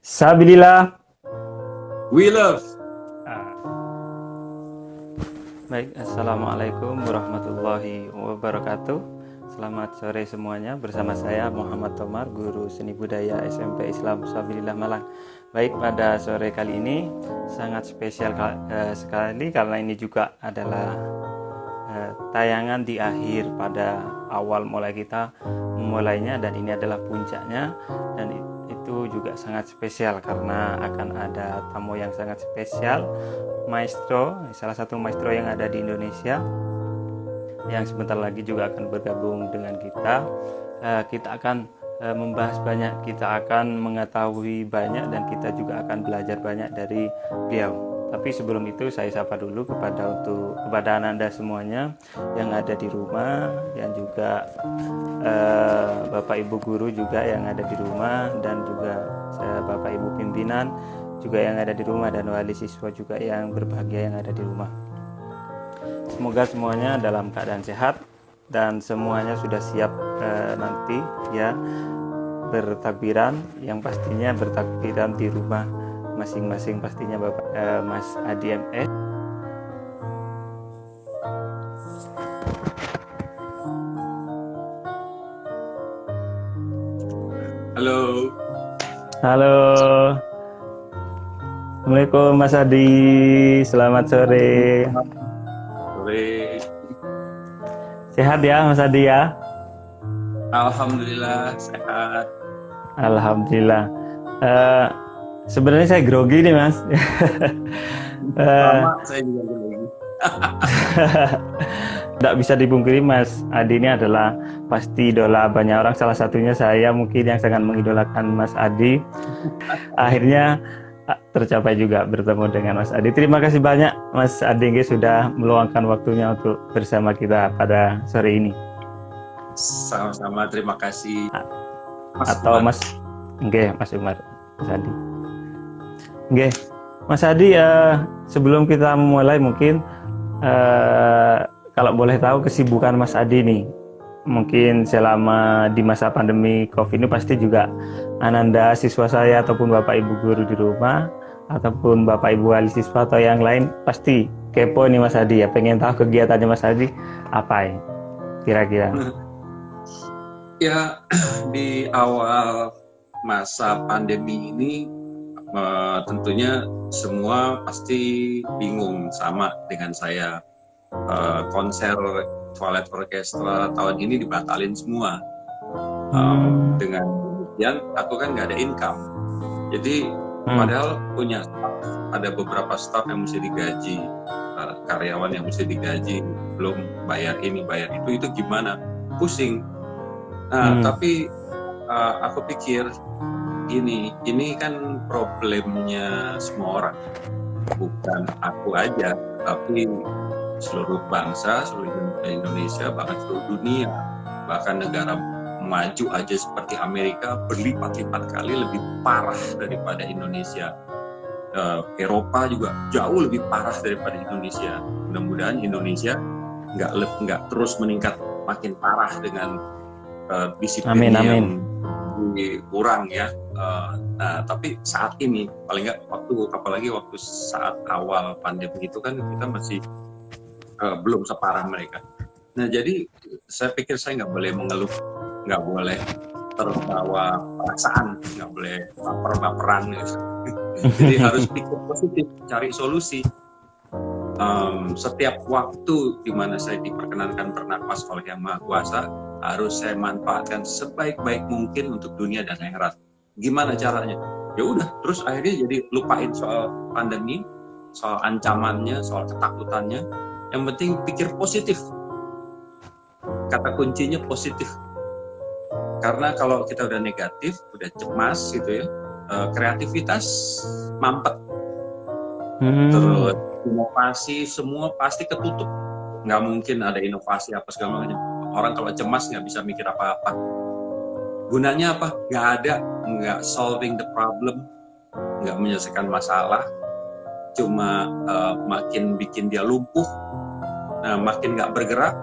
Sabilillah. We love. Baik, assalamualaikum warahmatullahi wabarakatuh. Selamat sore semuanya. Bersama saya Muhammad Tomar, guru seni budaya SMP Islam Sabilillah Malang. Baik, pada sore kali ini sangat spesial sekali karena ini juga adalah tayangan di akhir pada awal mulai kita memulainya, dan ini adalah puncaknya, dan itu juga sangat spesial karena akan ada tamu yang sangat spesial, maestro, salah satu maestro yang ada di Indonesia yang sebentar lagi juga akan bergabung dengan kita. Kita akan membahas banyak, kita akan mengetahui banyak, dan kita juga akan belajar banyak dari beliau. Tapi sebelum itu saya sapa dulu kepada Anda semuanya yang ada di rumah, yang juga Bapak Ibu guru juga yang ada di rumah, dan juga Bapak Ibu pimpinan juga yang ada di rumah, dan wali siswa juga yang berbahagia yang ada di rumah. Semoga semuanya dalam keadaan sehat dan semuanya sudah siap nanti ya bertakbiran, yang pastinya bertakbiran di rumah masing-masing pastinya Bapak Mas Adi MS. Halo. Halo. Assalamualaikum Mas Adi. Selamat sore. Sore. Sehat ya Mas Adi ya? Alhamdulillah sehat. Alhamdulillah. Sebenarnya saya grogi nih Mas. Sama saya juga grogi. Tidak bisa dipungkiri Mas Adi ini adalah pasti idola banyak orang, salah satunya saya mungkin yang sangat mengidolakan Mas Adi. Akhirnya tercapai juga bertemu dengan Mas Adi. Terima kasih banyak Mas Adi sudah meluangkan waktunya untuk bersama kita pada sore ini. Sama-sama, terima kasih. Atau Umar. Mas Umar, Mas Adi. Mas Adi, sebelum kita memulai mungkin kalau boleh tahu kesibukan Mas Adi nih, mungkin selama di masa pandemi COVID ini pasti juga Ananda siswa saya ataupun Bapak Ibu guru di rumah ataupun Bapak Ibu wali siswa atau yang lain pasti kepo nih Mas Adi ya, pengen tahu kegiatannya Mas Adi apa ya kira-kira. Ya, di awal masa pandemi ini tentunya semua pasti bingung sama dengan saya. Konser Twilight Orchestra tahun ini dibatalin semua. Dengan demikian aku kan nggak ada income, jadi padahal punya staff, ada beberapa staff yang mesti digaji, karyawan yang mesti digaji, belum bayar ini bayar itu gimana, pusing. Tapi aku pikir ini kan problemnya semua orang, bukan aku aja, tapi seluruh bangsa, seluruh Indonesia, bahkan seluruh dunia, bahkan negara maju aja seperti Amerika berlipat-lipat kali lebih parah daripada Indonesia. Eropa juga jauh lebih parah daripada Indonesia. Mudah-mudahan Indonesia nggak terus meningkat makin parah dengan disiplin yang kurang ya. Nah, tapi saat ini paling nggak apalagi waktu saat awal pandemi itu kan kita masih belum separah mereka. Nah, jadi saya pikir saya nggak boleh mengeluh, nggak boleh terbawa perasaan, nggak boleh baper-baperan gitu. Jadi harus pikir positif, cari solusi. Setiap waktu di mana saya diperkenankan bernapas oleh Yang Maha Kuasa, harus saya manfaatkan sebaik-baik mungkin untuk dunia dan akhirat. Gimana caranya? Ya udah, terus akhirnya jadi lupain soal pandemi, soal ancamannya, soal ketakutannya. Yang penting pikir positif. Kata kuncinya positif. Karena kalau kita udah negatif, udah cemas gitu ya, kreativitas mampet. Terus inovasi semua pasti ketutup. Nggak mungkin ada inovasi apa segala macam. Orang kalau cemas nggak bisa mikir apa-apa. Gunanya apa? Nggak ada. Nggak solving the problem. Nggak menyelesaikan masalah. Cuma makin bikin dia lumpuh. Nah, makin nggak bergerak,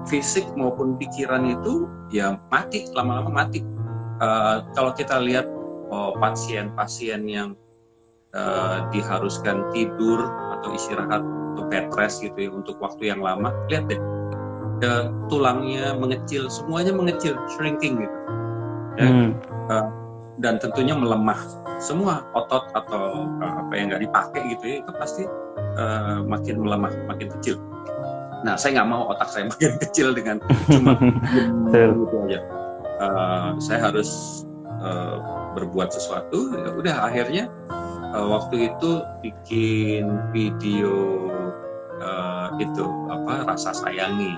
fisik maupun pikiran itu ya mati, lama-lama mati. Kalau kita lihat pasien-pasien yang diharuskan tidur atau istirahat atau bed rest gitu ya untuk waktu yang lama, lihat deh, tulangnya mengecil, semuanya mengecil, shrinking gitu ya. Dan tentunya melemah, semua otot atau apa yang nggak dipakai gitu ya, itu pasti makin melemah, makin kecil. Nah, saya nggak mau otak saya makin kecil dengan cuma gitu aja. Saya harus berbuat sesuatu. Ya udah, akhirnya waktu itu bikin video itu rasa sayangi.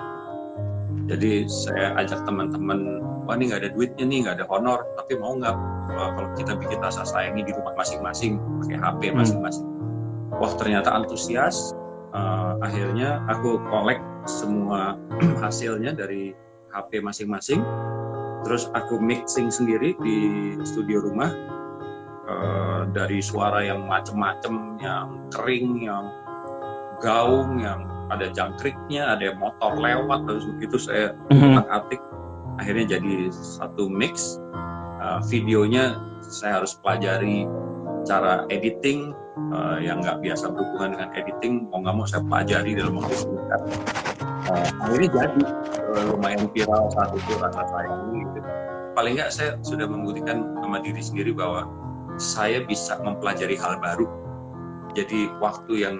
Jadi saya ajak teman-teman, wah ini nggak ada duitnya nih, nggak ada honor, tapi mau nggak kalau kita bikin rasa sayangi di rumah masing-masing pakai HP masing-masing. Wah, ternyata antusias. Akhirnya aku collect semua hasilnya dari HP masing-masing, terus aku mixing sendiri di studio rumah, dari suara yang macem-macem, yang kering, yang gaung, yang ada jangkriknya, ada motor lewat, terus begitu saya utak-atik, akhirnya jadi satu mix. Videonya saya harus pelajari cara editing, yang nggak biasa berhubungan dengan editing, mau nggak mau saya pelajari dalam waktu singkat. Akhirnya jadi lumayan viral saat itu rasa sayangi gitu. Paling nggak saya sudah membuktikan sama diri sendiri bahwa saya bisa mempelajari hal baru. Jadi waktu yang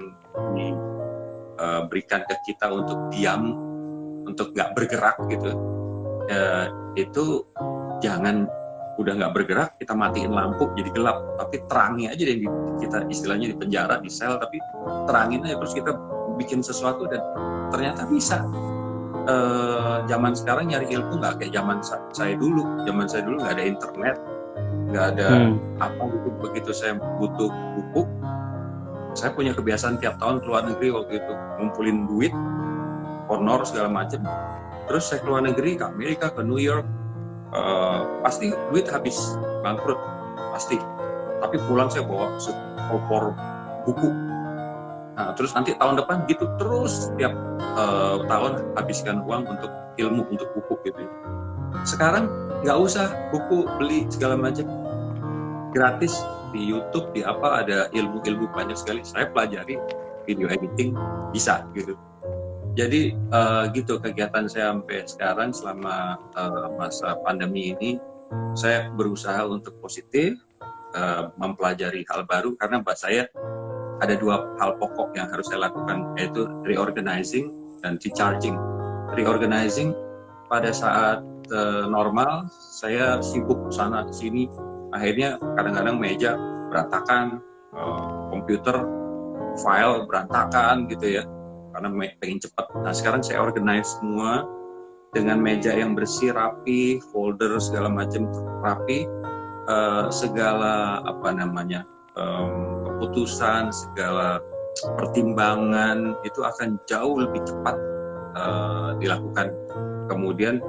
diberikan ke kita untuk diam, untuk nggak bergerak gitu, itu jangan udah nggak bergerak kita matiin lampu jadi gelap, tapi terangin aja deh, kita istilahnya di penjara, di sel, tapi terangin aja terus kita bikin sesuatu dan ternyata bisa. Zaman sekarang nyari ilmu nggak kayak zaman saya dulu. Zaman saya dulu nggak ada internet, nggak ada apa gitu. Begitu saya butuh buku, saya punya kebiasaan tiap tahun keluar negeri waktu itu, ngumpulin duit, honor segala macam. Terus saya keluar negeri ke Amerika, ke New York, pasti duit habis, bangkrut pasti. Tapi pulang saya bawa sekopor buku. Nah, terus nanti tahun depan gitu terus tiap tahun habiskan uang untuk ilmu, untuk buku gitu. Sekarang nggak usah buku beli segala macam, gratis di YouTube, di apa ada ilmu-ilmu banyak sekali. Saya pelajari video editing bisa gitu. Jadi gitu kegiatan saya sampai sekarang selama masa pandemi ini. Saya berusaha untuk positif, mempelajari hal baru, karena buat saya ada dua hal pokok yang harus saya lakukan, yaitu reorganizing dan recharging. Reorganizing pada saat normal saya sibuk sana sini, akhirnya kadang-kadang meja berantakan, komputer file berantakan gitu ya, karena pengen cepat. Nah, sekarang saya organize semua dengan meja yang bersih, rapi, folder segala macam rapi, segala keputusan, segala pertimbangan itu akan jauh lebih cepat dilakukan. Kemudian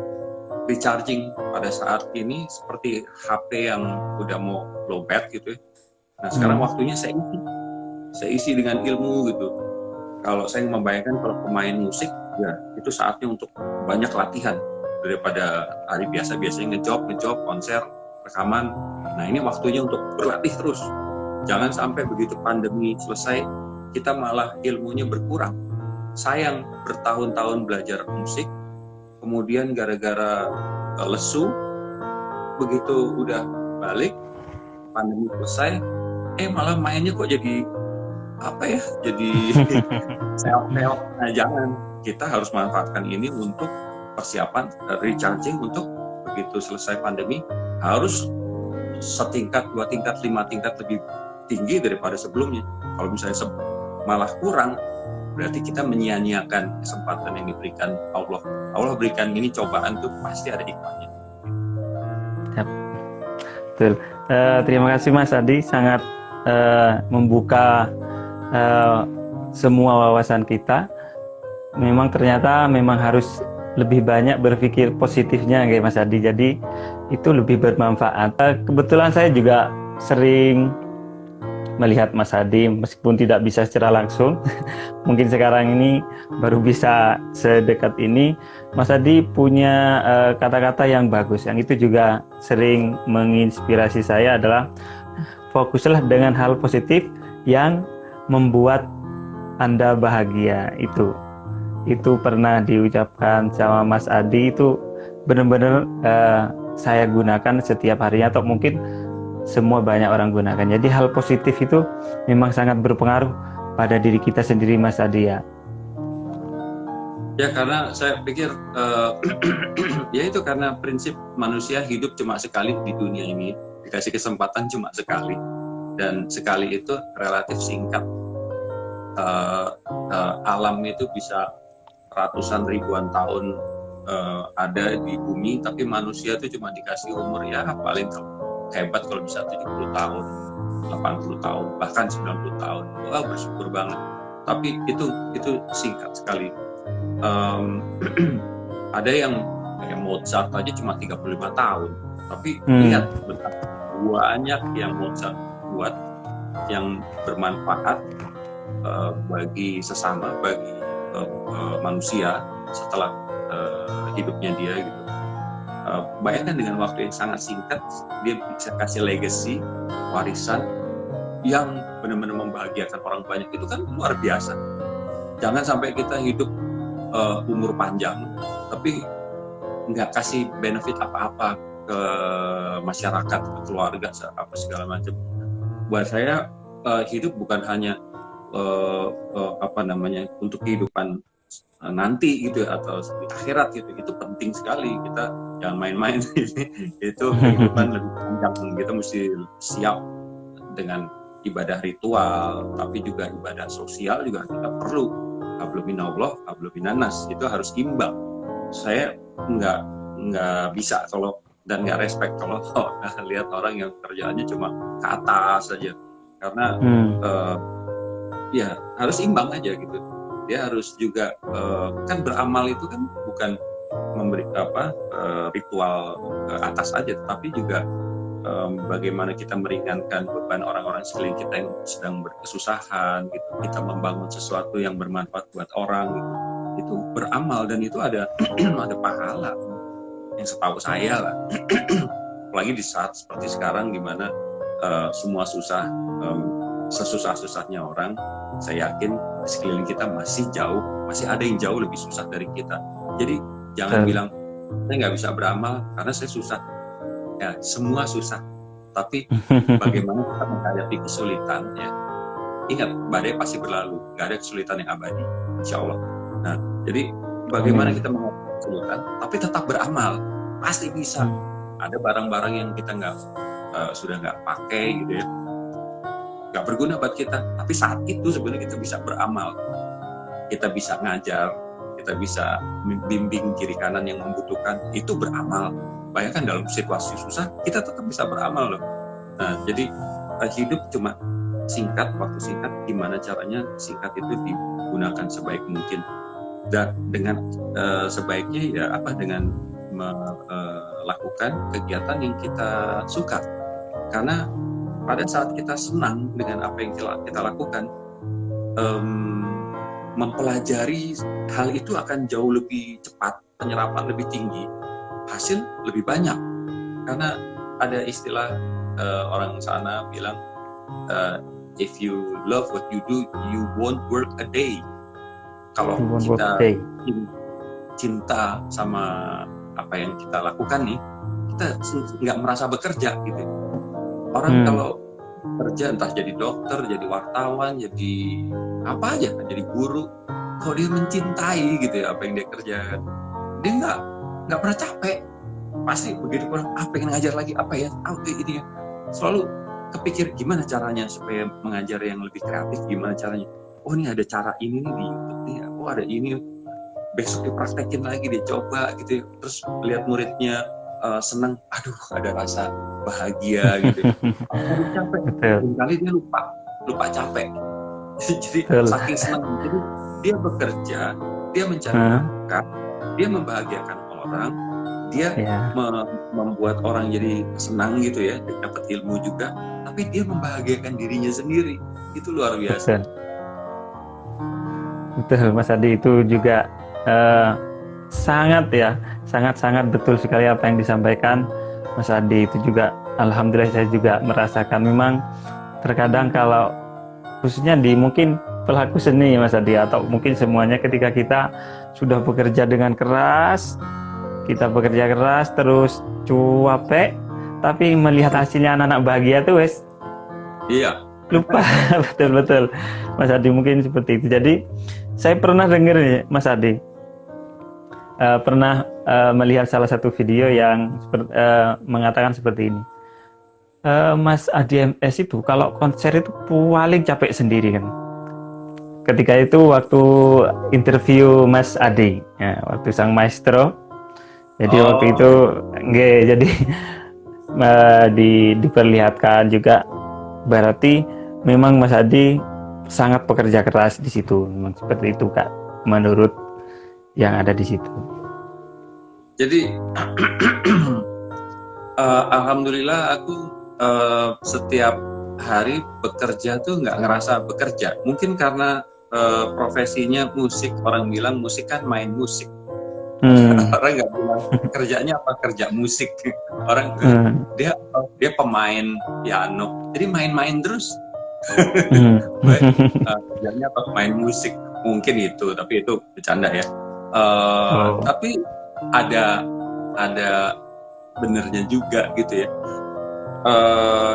recharging pada saat ini seperti HP yang udah mau lowbat gitu ya. Nah, sekarang waktunya saya isi dengan ilmu gitu. Kalau saya membayangkan kalau pemain musik, ya itu saatnya untuk banyak latihan daripada hari biasanya ngejob, konser, rekaman. Nah, ini waktunya untuk berlatih terus. Jangan sampai begitu pandemi selesai kita malah ilmunya berkurang. Sayang, bertahun-tahun belajar musik, kemudian gara-gara lesu, begitu udah balik pandemi selesai, malah mainnya kok jadi jadi self-help. Nah, jangan. Kita harus manfaatkan ini untuk persiapan recharging, untuk begitu selesai pandemi harus setingkat, 2 tingkat, 5 tingkat lebih tinggi daripada sebelumnya. Kalau misalnya malah kurang, berarti kita menyia-nyiakan kesempatan yang diberikan Allah. Allah berikan ini cobaan tuh pasti ada hikmahnya. Betul. Terima kasih Mas Adi, sangat membuka semua wawasan kita. Memang ternyata harus lebih banyak berpikir positifnya kayak Mas Adi, jadi itu lebih bermanfaat. Kebetulan saya juga sering melihat Mas Hadi meskipun tidak bisa secara langsung. Mungkin sekarang ini baru bisa sedekat ini. Mas Hadi punya kata-kata yang bagus, yang itu juga sering menginspirasi saya adalah fokuslah dengan hal positif yang membuat Anda bahagia. Itu pernah diucapkan sama Mas Hadi, itu benar-benar saya gunakan setiap harinya, atau mungkin semua banyak orang gunakan. Jadi hal positif itu memang sangat berpengaruh pada diri kita sendiri, Mas Hadi ya. Ya, karena saya pikir ya itu karena prinsip manusia hidup cuma sekali di dunia ini, dikasih kesempatan cuma sekali, dan sekali itu relatif singkat. Alam itu bisa ratusan ribuan tahun ada di bumi, tapi manusia itu cuma dikasih umur ya paling hebat kalau bisa 70 tahun, 80 tahun, bahkan 90 tahun. Wah, bersyukur banget. Tapi itu singkat sekali. Ada yang Mozart aja cuma 35 tahun. Tapi lihat betapa banyak yang Mozart buat yang bermanfaat bagi sesama, bagi manusia setelah hidupnya dia gitu. Bayangkan dengan waktu yang sangat singkat dia bisa kasih legacy, warisan yang benar-benar membahagiakan orang banyak. Itu kan luar biasa. Jangan sampai kita hidup umur panjang tapi nggak kasih benefit apa-apa ke masyarakat, ke keluarga, apa segala macam. Buat saya hidup bukan hanya untuk kehidupan nanti gitu atau di akhirat gitu. Itu penting sekali, kita jangan main-main. Itu kehidupan lebih panjang, kita mesti siap dengan ibadah ritual, tapi juga ibadah sosial juga kita perlu. Hablum minallah, hablum minannas, itu harus imbang. Saya nggak bisa kalau dan nggak respect kalau lihat orang yang kerjaannya cuma ke atas saja, karena ya harus imbang aja gitu. Dia harus juga kan beramal itu kan bukan memberi ritual ke atas aja, tapi juga bagaimana kita meringankan beban orang-orang sekeliling kita yang sedang berkesusahan gitu. Kita membangun sesuatu yang bermanfaat buat orang gitu. Itu beramal dan itu ada ada pahala yang setahu saya lah. Apalagi di saat seperti sekarang dimana semua susah, sesusah-susahnya orang, saya yakin sekeliling kita masih ada yang jauh lebih susah dari kita. Jadi jangan bilang saya nggak bisa beramal karena saya susah. Ya, semua susah. Tapi bagaimana kita menghadapi kesulitan ya. Ingat, badai pasti berlalu. Nggak ada kesulitan yang abadi, insya Allah. Nah, jadi bagaimana kita menghadapi kesulitan, tapi tetap beramal, pasti bisa. Ada barang-barang yang kita sudah nggak pakai gitu ya, nggak berguna buat kita. Tapi saat itu sebenarnya kita bisa beramal. Kita bisa ngajar, kita bisa bimbing kiri kanan yang membutuhkan, itu beramal. Bayangkan dalam situasi susah, kita tetap bisa beramal loh. Nah, jadi hidup cuma singkat, waktu singkat, gimana caranya singkat itu digunakan sebaik mungkin. Dan dengan sebaiknya ya dengan melakukan kegiatan yang kita suka. Karena pada saat kita senang dengan apa yang kita lakukan, mempelajari hal itu akan jauh lebih cepat, penyerapan lebih tinggi, hasil lebih banyak. Karena ada istilah orang sana bilang, if you love what you do, you won't work a day. Kalau kita cinta sama apa yang kita lakukan nih, kita nggak merasa bekerja gitu. Orang kalau kerja entah jadi dokter, jadi wartawan, jadi apa aja, jadi guru, kalau dia mencintai gitu ya apa yang dia kerjakan, dia nggak pernah capek. Pasti begitu kurang pengen ngajar lagi apa ya, ini ya, selalu kepikir gimana caranya supaya mengajar yang lebih kreatif, gimana caranya. Oh, ini ada cara ini nih di YouTube nih, oh ada ini, besok dipraktekin lagi, dia coba gitu ya. Terus lihat muridnya senang, aduh ada rasa bahagia gitu. Capek, kali dia lupa capek. Jadi saking senang, jadi dia bekerja, dia mencari nafkah, dia membahagiakan orang, Dia Ya, membuat orang jadi senang gitu ya, dapat ilmu juga, tapi dia membahagiakan dirinya sendiri. Itu luar biasa. betul. Betul, Mas Adi, itu juga eh, sangat ya, sangat-sangat betul sekali apa yang disampaikan Mas Adi. Itu juga, alhamdulillah saya juga merasakan. Memang terkadang kalau khususnya di mungkin pelaku seni Mas Adi, atau mungkin semuanya, ketika kita sudah bekerja dengan keras, kita bekerja keras terus cuapek, tapi melihat hasilnya anak-anak bahagia tuh wes Iya, lupa. Betul-betul Mas Adi, mungkin seperti itu. Jadi saya pernah dengar nih Mas Adi, pernah melihat salah satu video yang mengatakan seperti ini. Mas Adi MS itu kalau konser itu paling capek sendiri kan. Ketika itu waktu interview Mas Adi, ya, waktu sang maestro. Jadi waktu itu nggak, jadi diperlihatkan juga, berarti memang Mas Adi sangat pekerja keras di situ. Memang seperti itu Kak, menurut yang ada di situ. jadi alhamdulillah aku setiap hari bekerja tuh nggak ngerasa bekerja. Mungkin karena profesinya musik, orang bilang musik kan main musik. Orang nggak bilang kerjanya apa, kerja musik. Orang dia pemain piano, jadi main-main terus. Kerjanya apa, main musik. Mungkin itu, tapi itu bercanda ya. Tapi ada benernya juga gitu ya.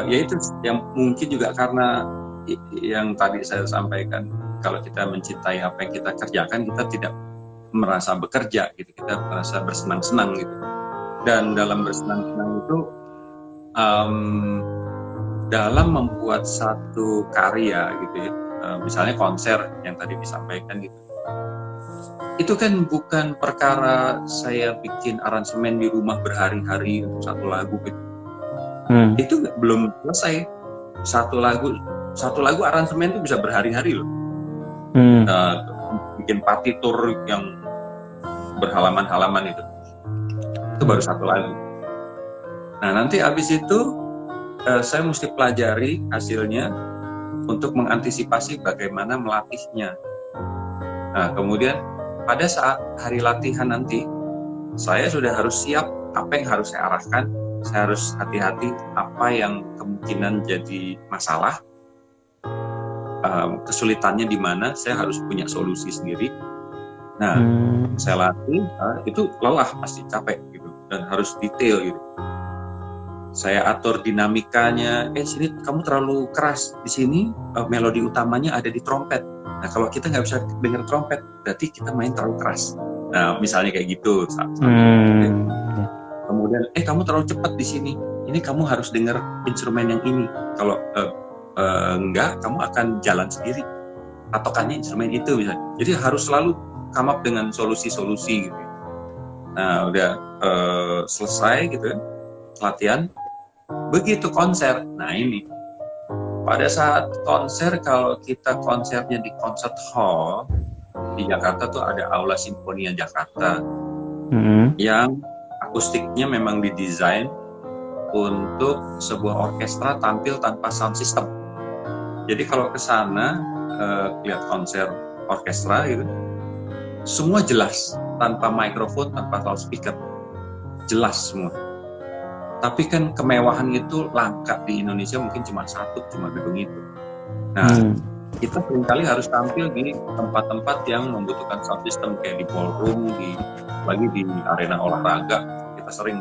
Ya itu yang mungkin juga karena yang tadi saya sampaikan, kalau kita mencintai apa yang kita kerjakan, kita tidak merasa bekerja gitu, kita merasa bersenang-senang gitu. Dan dalam bersenang-senang itu dalam membuat satu karya gitu ya, misalnya konser yang tadi disampaikan gitu, itu kan bukan perkara saya bikin aransemen di rumah berhari-hari untuk satu lagu gitu. Itu belum selesai. Satu lagu aransemen itu bisa berhari-hari loh. Bikin partitur yang berhalaman-halaman itu baru satu lagu. Nah nanti abis itu saya mesti pelajari hasilnya untuk mengantisipasi bagaimana melatihnya. Nah kemudian pada saat hari latihan nanti, saya sudah harus siap apa yang harus saya arahkan. Saya harus hati-hati apa yang kemungkinan jadi masalah, kesulitannya di mana, saya harus punya solusi sendiri. Nah, saya latih, itu lelah, pasti capek gitu, dan harus detail gitu. Saya atur dinamikanya, sini kamu terlalu keras, di sini melodi utamanya ada di trompet. Nah, kalau kita nggak bisa dengar trompet, berarti kita main terlalu keras. Nah, misalnya kayak gitu. Kemudian, kamu terlalu cepat di sini. Ini kamu harus dengar instrumen yang ini. Kalau enggak, kamu akan jalan sendiri. Patokannya instrumen itu misalnya. Jadi harus selalu come up dengan solusi-solusi gitu. Nah, udah selesai gitu ya, latihan. Begitu konser. Nah, ini. Pada saat konser, kalau kita konsernya di concert hall di Jakarta tuh ada Aula Sinfonia Jakarta. Yang akustiknya memang didesain untuk sebuah orkestra tampil tanpa sound system. Jadi kalau ke sana lihat konser orkestra gitu, semua jelas, tanpa mikrofon, tanpa loudspeaker, jelas semua. Tapi kan kemewahan itu langka di Indonesia, mungkin cuma satu, cuma gedung itu. Nah, kita seringkali harus tampil di tempat-tempat yang membutuhkan sound system, kayak di ballroom, lagi di arena olahraga, kita sering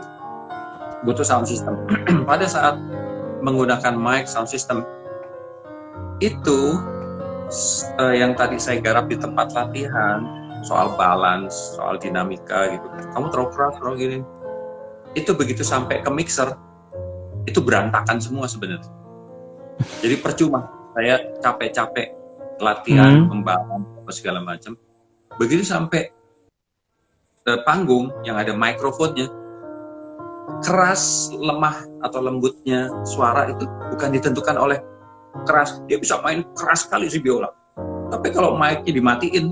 butuh sound system. Pada saat menggunakan mic sound system itu, yang tadi saya garap di tempat latihan, soal balance, soal dinamika gitu, kamu terlalu keras, terlalu gini, itu begitu sampai ke mixer, itu berantakan semua sebenarnya. Jadi percuma saya capek-capek latihan, membangun segala macam, begitu sampai panggung yang ada mikrofonnya, keras, lemah atau lembutnya suara itu bukan ditentukan oleh keras. Dia bisa main keras sekali si biola, tapi kalau mic-nya dimatiin,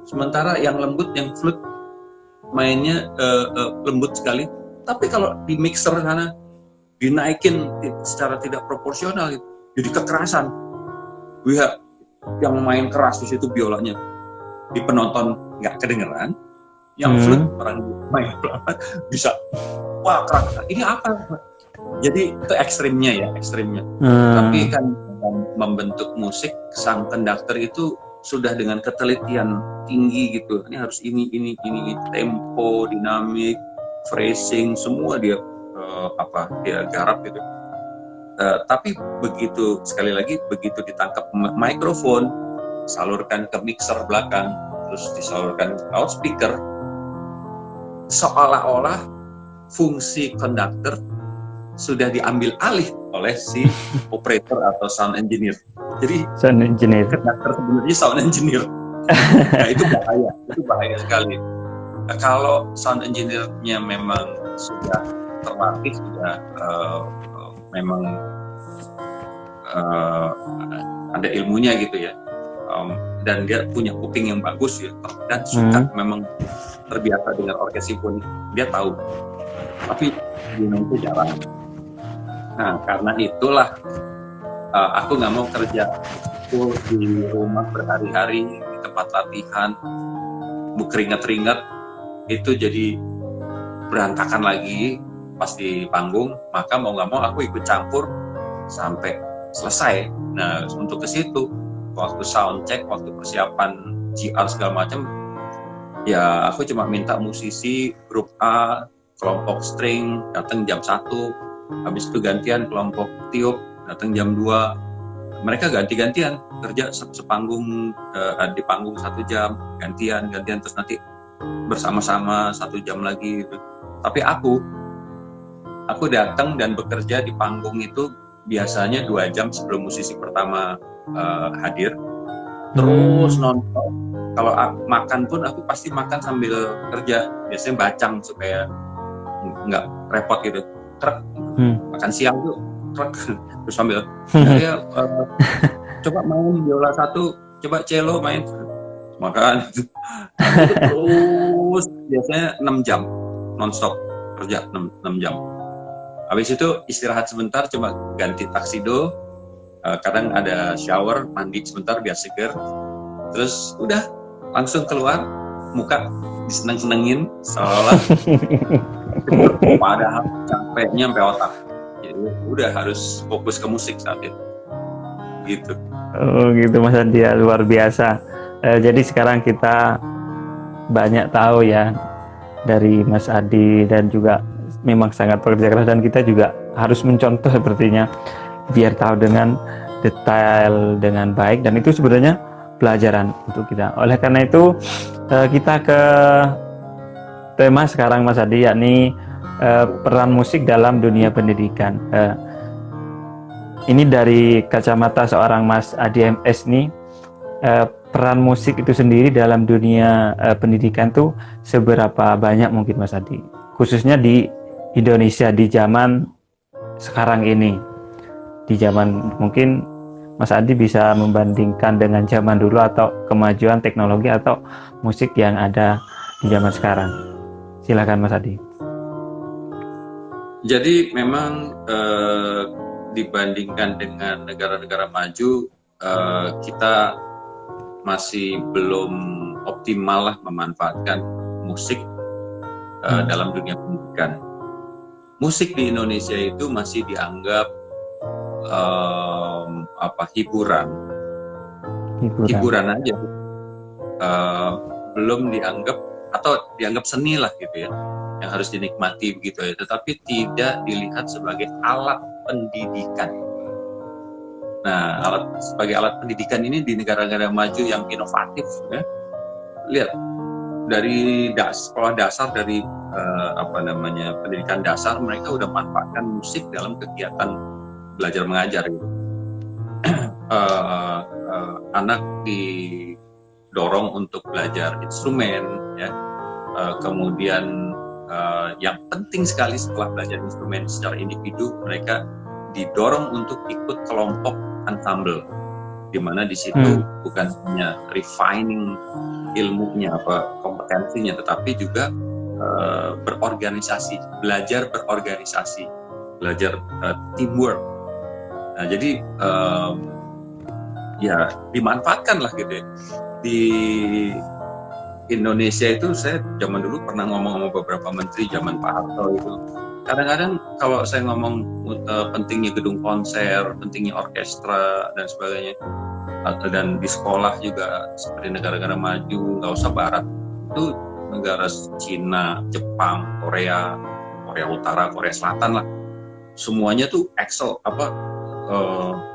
sementara yang lembut, yang flute mainnya lembut sekali, Tapi kalau di mixer sana dinaikin secara tidak proporsional, jadi kekerasan. Yang main keras di situ biolanya, di penonton nggak kedengeran, yang flute orang main pelan bisa, wah keras. Ini apa? Jadi itu ekstrimnya. Tapi kan membentuk musik, sang konduktor itu sudah dengan ketelitian tinggi gitu. Ini harus ini tempo, dinamik, phrasing, semua dia dia garap gitu. Tapi sekali lagi begitu ditangkap mikrofon, salurkan ke mixer belakang, terus disalurkan ke loudspeaker, seolah-olah fungsi konduktor sudah diambil alih oleh si operator atau sound engineer. Jadi konduktor sebenarnya sound engineer. Nah, itu bahaya sekali. Nah, kalau sound engineer-nya memang sudah terlatih, sudah memang ada ilmunya gitu ya, dan dia punya kuping yang bagus ya, dan suka memang terbiasa dengan orkes simfoni, dia tahu. Tapi di Indonesia jarang. Nah, karena itulah aku nggak mau kerja di rumah berhari-hari di tempat latihan, berkeringat-keringat, itu jadi berantakan lagi pas di panggung. Maka mau nggak mau aku ikut campur sampai selesai. Nah, untuk ke situ, waktu sound check, waktu persiapan GR segala macam, ya aku cuma minta musisi grup A, kelompok string datang jam 1, habis itu gantian kelompok tiup datang jam 2. Mereka ganti-gantian kerja sepanggung, di panggung 1 jam, gantian terus nanti bersama-sama 1 jam lagi gitu. Tapi aku datang dan bekerja di panggung itu biasanya 2 jam sebelum musisi pertama hadir, terus nonton. Kalau makan pun aku pasti makan sambil kerja, biasanya bacang supaya nggak repot gitu. Makan siang tuh terus sambil coba main biola 1, coba cello main, makan terus biasanya 6 jam nonstop kerja, 6 jam. Habis itu istirahat sebentar, coba ganti tuxedo, kadang ada shower, mandi sebentar biar seger, terus udah langsung keluar, muka diseneng-senengin seolah padahal capeknya sampai otak. Jadi udah harus fokus ke musik saat itu. Gitu. Oh gitu Mas Adi, luar biasa. Jadi sekarang kita banyak tahu ya dari Mas Adi, dan juga memang sangat pekerja keras, dan kita juga harus mencontoh sepertinya biar tahu dengan detail dengan baik, dan itu sebenarnya pelajaran untuk kita. Oleh karena itu kita ke tema sekarang Mas Adi, yakni peran musik dalam dunia pendidikan. Ini dari kacamata seorang Mas Adi MS nih, peran musik itu sendiri dalam dunia pendidikan tuh seberapa banyak mungkin Mas Adi, khususnya di Indonesia di zaman sekarang ini, di zaman mungkin Mas Adi bisa membandingkan dengan zaman dulu atau kemajuan teknologi atau musik yang ada di zaman sekarang. Silakan Mas Adi. Jadi memang dibandingkan dengan negara-negara maju, kita masih belum optimal lah memanfaatkan musik dalam dunia pendidikan. Musik di Indonesia itu masih dianggap hiburan aja, belum dianggap atau dianggap seni lah gitu ya, yang harus dinikmati begitu ya, tetapi tidak dilihat sebagai alat pendidikan. Nah, sebagai alat pendidikan ini di negara-negara maju yang inovatif ya, lihat dari sekolah dasar, dari pendidikan dasar, mereka udah manfaatkan musik dalam kegiatan belajar mengajar gitu. Anak didorong untuk belajar instrumen ya, kemudian yang penting sekali setelah belajar instrumen secara individu, mereka didorong untuk ikut kelompok ensemble, di mana di situ bukan hanya refining ilmunya kompetensinya, tetapi juga berorganisasi, belajar berorganisasi, belajar teamwork. Nah, jadi ya dimanfaatkan lah gitu ya. Di Indonesia itu saya zaman dulu pernah ngomong sama beberapa menteri zaman Pak Harto itu. Kadang-kadang kalau saya ngomong pentingnya gedung konser, pentingnya orkestra dan sebagainya, dan di sekolah juga seperti negara-negara maju, nggak usah barat, itu negara Cina, Jepang, Korea Utara, Korea Selatan lah, semuanya tuh excel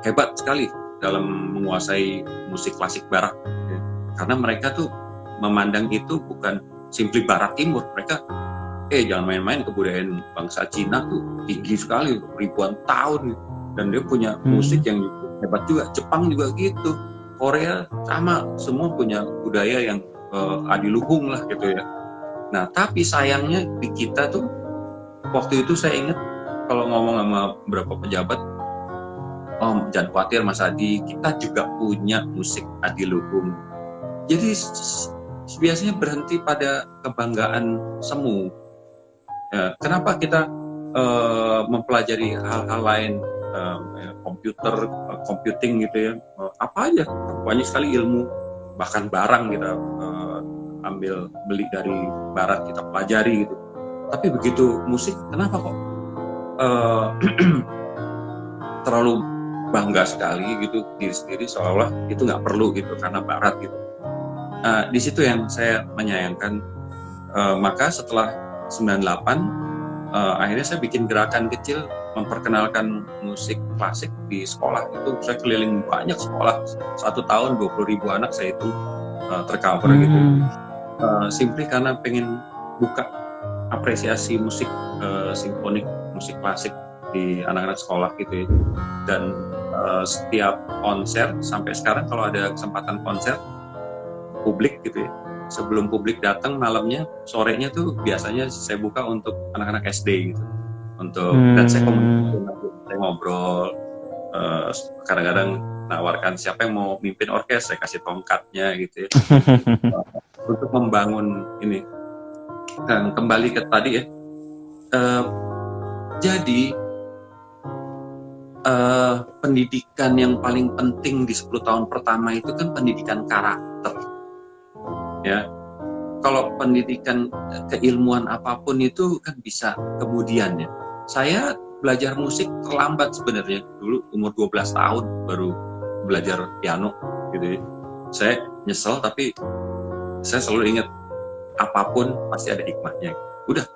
hebat sekali dalam menguasai musik klasik barat, karena mereka tuh memandang itu bukan simply barat timur. Mereka jangan main-main, kebudayaan bangsa Cina tuh tinggi sekali, ribuan tahun, dan dia punya musik yang hebat juga. Jepang juga gitu, Korea sama, semua punya budaya yang adiluhung lah gitu ya. Nah tapi sayangnya di kita tuh, waktu itu saya ingat kalau ngomong sama beberapa pejabat, jangan khawatir Mas Adi, kita juga punya musik adiluhung. Jadi biasanya berhenti pada kebanggaan semu. Kenapa kita mempelajari hal-hal lain, computing gitu ya, apa aja, banyak sekali ilmu, bahkan barang kita ambil beli dari barat, kita pelajari gitu. Tapi begitu musik, kenapa kok terlalu bangga sekali gitu diri sendiri, seolah itu nggak perlu gitu karena barat gitu. Di situ yang saya menyayangkan. Maka setelah 98 akhirnya saya bikin gerakan kecil memperkenalkan musik klasik di sekolah. Itu saya keliling banyak sekolah, 1 tahun 20.000 anak saya itu tercover gitu. Simply karena pengen buka apresiasi musik simfonik, musik klasik di anak-anak sekolah gitu ya. Dan setiap konser sampai sekarang kalau ada kesempatan konser publik gitu ya, sebelum publik datang malamnya, sorenya tuh biasanya saya buka untuk anak-anak SD gitu, untuk dan saya komunikasi, saya ngobrol, kadang-kadang nawarkan siapa yang mau mimpin orkes, saya kasih tongkatnya gitu ya, untuk membangun ini. Dan kembali ke tadi ya, jadi pendidikan yang paling penting di 10 tahun pertama itu kan pendidikan karakter. Ya, kalau pendidikan keilmuan apapun itu kan bisa kemudian ya. Saya belajar musik terlambat sebenarnya, dulu umur 12 tahun baru belajar piano gitu ya. Saya nyesel, tapi saya selalu ingat apapun pasti ada hikmahnya. Udah,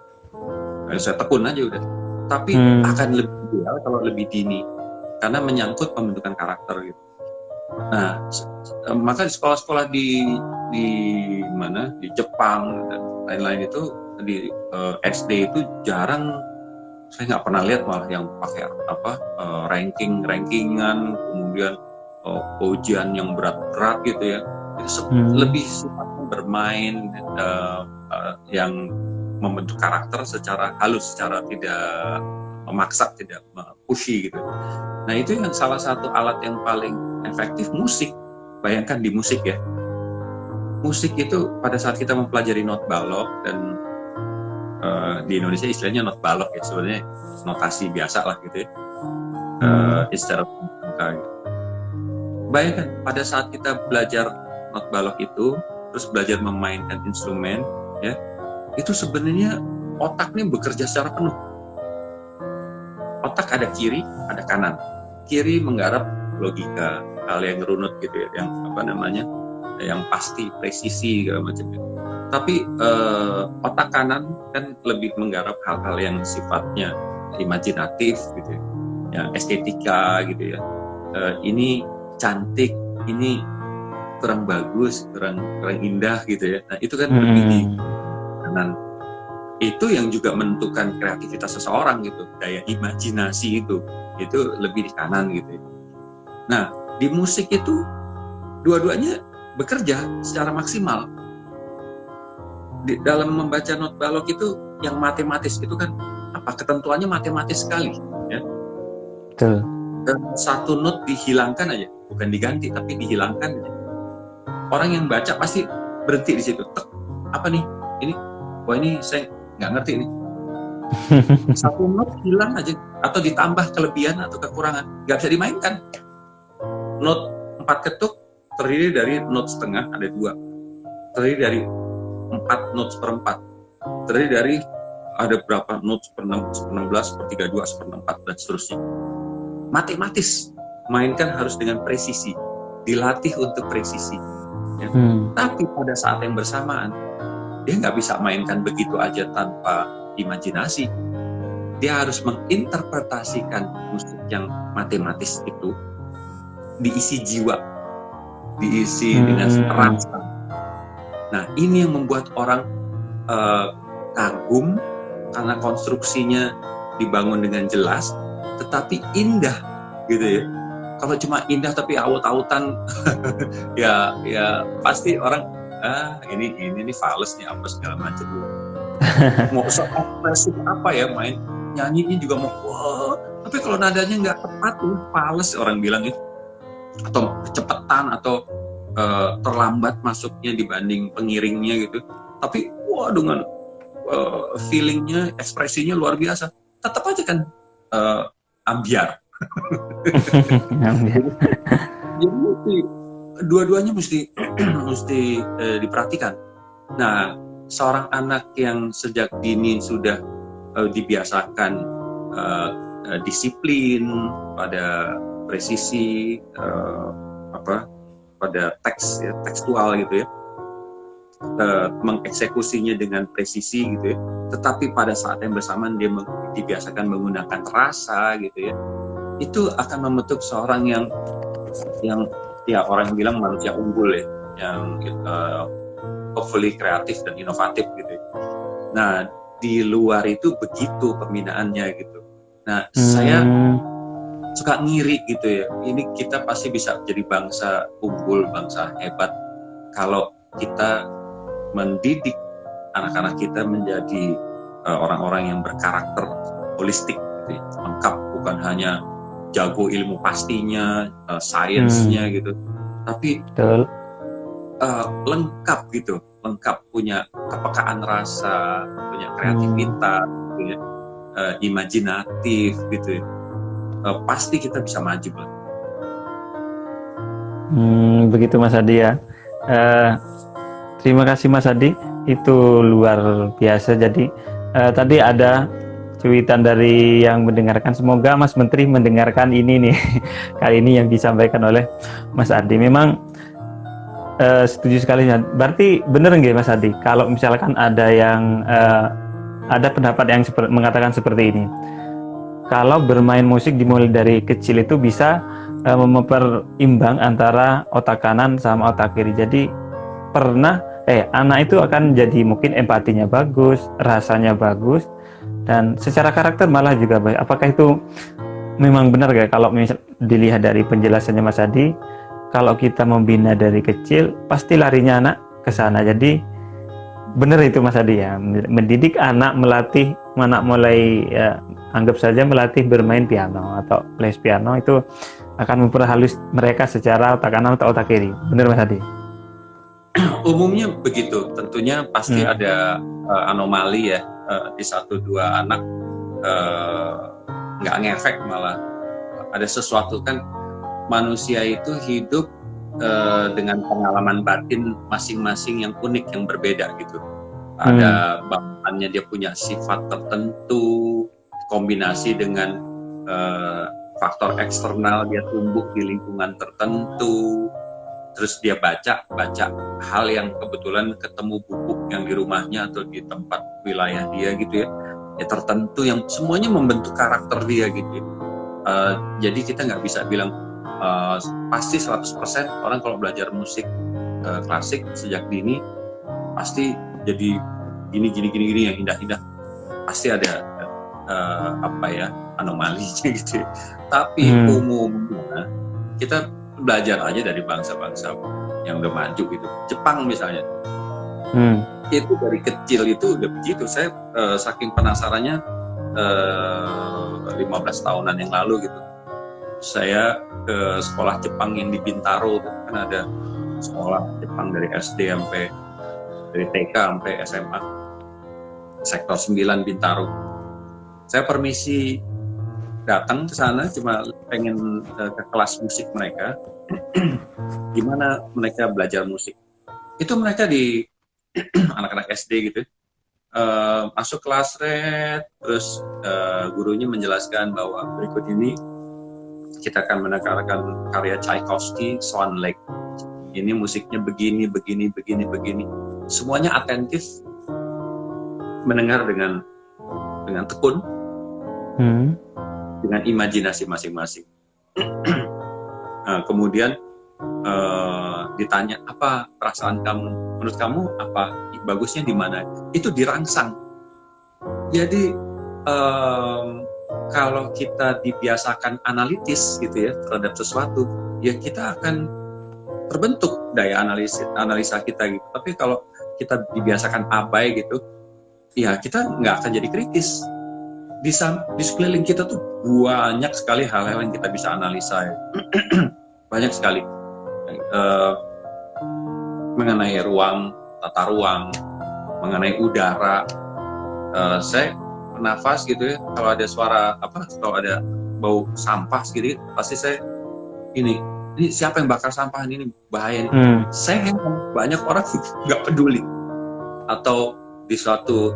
saya tekun aja udah. Tapi akan lebih ideal kalau lebih dini, karena menyangkut pembentukan karakter gitu. Nah, maka di sekolah-sekolah di mana, di Jepang dan lain-lain itu, di SD itu jarang, saya nggak pernah lihat malah yang pakai rankingan, kemudian ujian yang berat-berat gitu ya. Itu lebih sifatnya bermain, yang membentuk karakter secara halus, secara tidak memaksa, tidak pushy gitu. Nah itu yang salah satu alat yang paling efektif, musik. Bayangkan di musik ya, musik itu pada saat kita mempelajari not balok, dan di Indonesia istilahnya not balok ya, sebenarnya notasi biasa lah gitu ya, secara angka gitu. Bayangkan pada saat kita belajar not balok itu, terus belajar memainkan instrumen ya, itu sebenarnya otaknya bekerja secara penuh. Otak ada kiri, ada kanan. Kiri menggarap logika, hal yang runut gitu ya, yang yang pasti, presisi segala macam. Tapi otak kanan kan lebih menggarap hal-hal yang sifatnya imajinatif gitu ya, yang estetika gitu ya. Ini cantik, ini kurang bagus, kurang indah gitu ya. Nah itu kan lebih di kanan. Itu yang juga menentukan kreativitas seseorang gitu, daya imajinasi itu lebih di kanan gitu. Nah di musik itu dua-duanya bekerja secara maksimal. Di dalam membaca not balok itu yang matematis itu kan ketentuannya matematis sekali ya. Betul. Dan satu not dihilangkan aja, bukan diganti tapi dihilangkan aja. Orang yang baca pasti berhenti di situ. Apa nih? Ini saya nggak ngerti nih. Satu note hilang aja atau ditambah kelebihan atau kekurangan, nggak bisa dimainkan. Note 4 ketuk terdiri dari note setengah, ada 2, terdiri dari 4 note seperempat, terdiri dari ada berapa note seper-16, seper-32, seper-4 dan seterusnya. Matematis, mainkan harus dengan presisi, dilatih untuk presisi ya. Tapi pada saat yang bersamaan dia nggak bisa mainkan begitu aja tanpa imajinasi. Dia harus menginterpretasikan musik yang matematis itu, diisi jiwa, diisi dengan rasa. Nah, ini yang membuat orang kagum karena konstruksinya dibangun dengan jelas, tetapi indah gitu ya. Kalau cuma indah tapi aut-autan, ya pasti orang ini fals nih apa segala macam. Mau ekspresif apa ya main nyanyinya juga mau wah, tapi kalau nadanya nggak tepat tuh fals orang bilang itu, atau kecepatan atau terlambat masuknya dibanding pengiringnya gitu. Tapi wah dengan feelingnya, ekspresinya luar biasa, tetap aja kan ambiar. Jadi dua-duanya mesti diperhatikan. Nah, seorang anak yang sejak dini sudah dibiasakan disiplin pada presisi, pada teks ya, tekstual gitu ya, mengeksekusinya dengan presisi gitu ya. Tetapi pada saat yang bersamaan dia dibiasakan menggunakan rasa gitu ya. Itu akan membentuk seorang yang ya orang yang bilang manusia unggul ya, yang hopefully kreatif dan inovatif gitu ya. Nah, di luar itu begitu pembinaannya gitu. Nah, saya suka ngiri gitu ya. Ini kita pasti bisa jadi bangsa unggul, bangsa hebat kalau kita mendidik anak-anak kita menjadi orang-orang yang berkarakter holistik gitu ya. Lengkap, bukan hanya jago ilmu pastinya, sainsnya gitu, tapi lengkap gitu, lengkap punya kepekaan rasa, punya kreativitas, gitu ya, imajinatif gitu ya. Pasti kita bisa maju lah. Begitu Mas Adi ya. Terima kasih Mas Adi, itu luar biasa. Jadi tadi ada cuitan dari yang mendengarkan, semoga Mas Menteri mendengarkan ini nih kali ini yang disampaikan oleh Mas Adi. Memang setuju sekali. Berarti benar nggak Mas Adi kalau misalkan ada yang ada pendapat yang mengatakan seperti ini, kalau bermain musik dimulai dari kecil itu bisa memperimbang antara otak kanan sama otak kiri. Jadi anak itu akan jadi mungkin empatinya bagus, rasanya bagus, dan secara karakter malah juga baik. Apakah itu memang benar gak kalau dilihat dari penjelasannya Mas Adi, kalau kita membina dari kecil pasti larinya anak ke sana. Jadi benar itu Mas Adi ya, mendidik anak, melatih anak mulai anggap saja melatih bermain piano atau les piano, itu akan memperhalus mereka secara otak kanan atau otak kiri. Benar Mas Adi? Umumnya begitu, tentunya pasti ada anomali ya, di 1-2 anak nggak ngefek, malah ada sesuatu kan. Manusia itu hidup dengan pengalaman batin masing-masing yang unik, yang berbeda gitu. Ada bawaannya, dia punya sifat tertentu, kombinasi dengan faktor eksternal, dia tumbuh di lingkungan tertentu. Terus dia baca hal yang kebetulan ketemu buku yang di rumahnya atau di tempat wilayah dia gitu ya, tertentu yang semuanya membentuk karakter dia gitu ya. Jadi kita nggak bisa bilang pasti 100% orang kalau belajar musik klasik sejak dini pasti jadi gini yang indah-indah. Pasti ada anomalinya gitu ya. Tapi umumnya kita belajar aja dari bangsa-bangsa yang udah maju gitu. Jepang misalnya, itu dari kecil itu udah begitu. Saya saking penasarannya 15 tahunan yang lalu gitu, saya ke sekolah Jepang yang di Bintaro tuh, kan ada sekolah Jepang dari SD sampai dari TK sampai SMA. Sektor 9 Bintaro. Saya permisi datang ke sana cuma pengen ke kelas musik mereka. Gimana mereka belajar musik. Itu mereka di anak-anak SD gitu. Masuk kelas red, terus gurunya menjelaskan bahwa berikut ini kita akan mendengarkan karya Tchaikovsky, Swan Lake. Ini musiknya begini, begini, begini, begini. Semuanya atentif, mendengar dengan tekun, dengan imajinasi masing-masing. Kemudian ditanya, apa perasaan kamu? Menurut kamu apa bagusnya di mana? Itu dirangsang. Jadi kalau kita dibiasakan analitis gitu ya terhadap sesuatu, ya kita akan terbentuk daya analisa kita gitu. Tapi kalau kita dibiasakan abai gitu, ya kita nggak akan jadi kritis. Di sekeliling kita tuh banyak sekali hal-hal yang kita bisa analisa ya. Banyak sekali mengenai ruang, tata ruang, mengenai udara. Saya nafas gitu ya, kalau ada suara kalau ada bau sampah gitu, pasti saya ini siapa yang bakar sampah ini bahaya nih. Saya banyak orang nggak peduli. Atau di suatu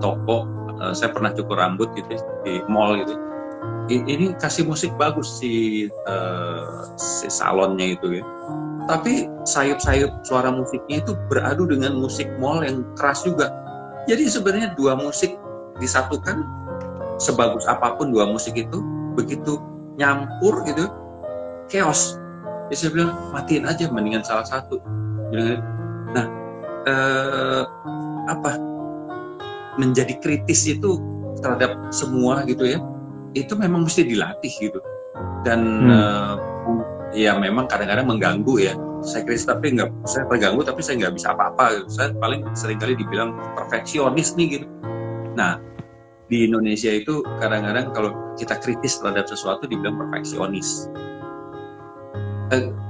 toko, saya pernah cukur rambut gitu di mall gitu. Ini kasih musik bagus si salonnya itu ya. Tapi sayup-sayup suara musiknya itu beradu dengan musik mall yang keras juga. Jadi sebenarnya dua musik disatukan, sebagus apapun dua musik itu, begitu nyampur gitu, chaos. Jadi saya bilang matiin aja, mendingan salah satu. Nah, menjadi kritis itu terhadap semua gitu ya, itu memang mesti dilatih gitu. Dan ya memang kadang-kadang mengganggu ya. Saya kritis tapi saya terganggu tapi saya nggak bisa apa-apa. Saya paling seringkali dibilang perfeksionis nih gitu. Nah, di Indonesia itu kadang-kadang kalau kita kritis terhadap sesuatu dibilang perfeksionis.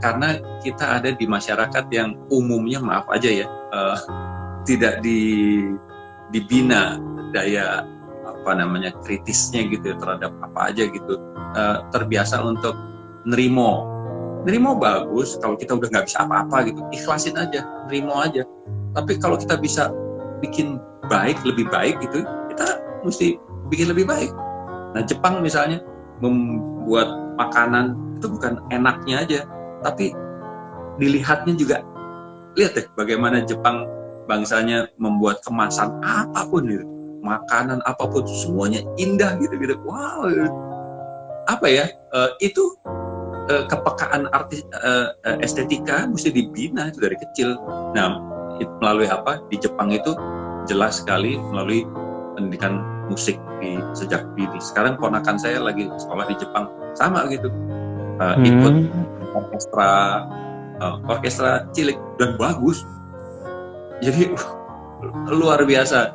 Karena kita ada di masyarakat yang umumnya, maaf aja ya, tidak dibina daya kritisnya gitu ya, terhadap apa aja gitu. Terbiasa untuk nerimo bagus. Kalau kita udah nggak bisa apa-apa gitu, ikhlasin aja, nerimo aja. Tapi kalau kita bisa bikin lebih baik gitu, kita mesti bikin lebih baik. Nah, Jepang misalnya membuat makanan itu bukan enaknya aja, tapi dilihatnya juga. Lihat deh bagaimana Jepang bangsanya membuat kemasan apapun gitu, makanan apapun semuanya indah gitu. Wow, itu kepekaan estetika mesti dibina itu dari kecil. Nah, melalui Di Jepang itu jelas sekali melalui pendidikan musik sejak dini. Sekarang ponakan saya lagi sekolah di Jepang, sama gitu, ikut orkestra cilik dan bagus. Jadi luar biasa.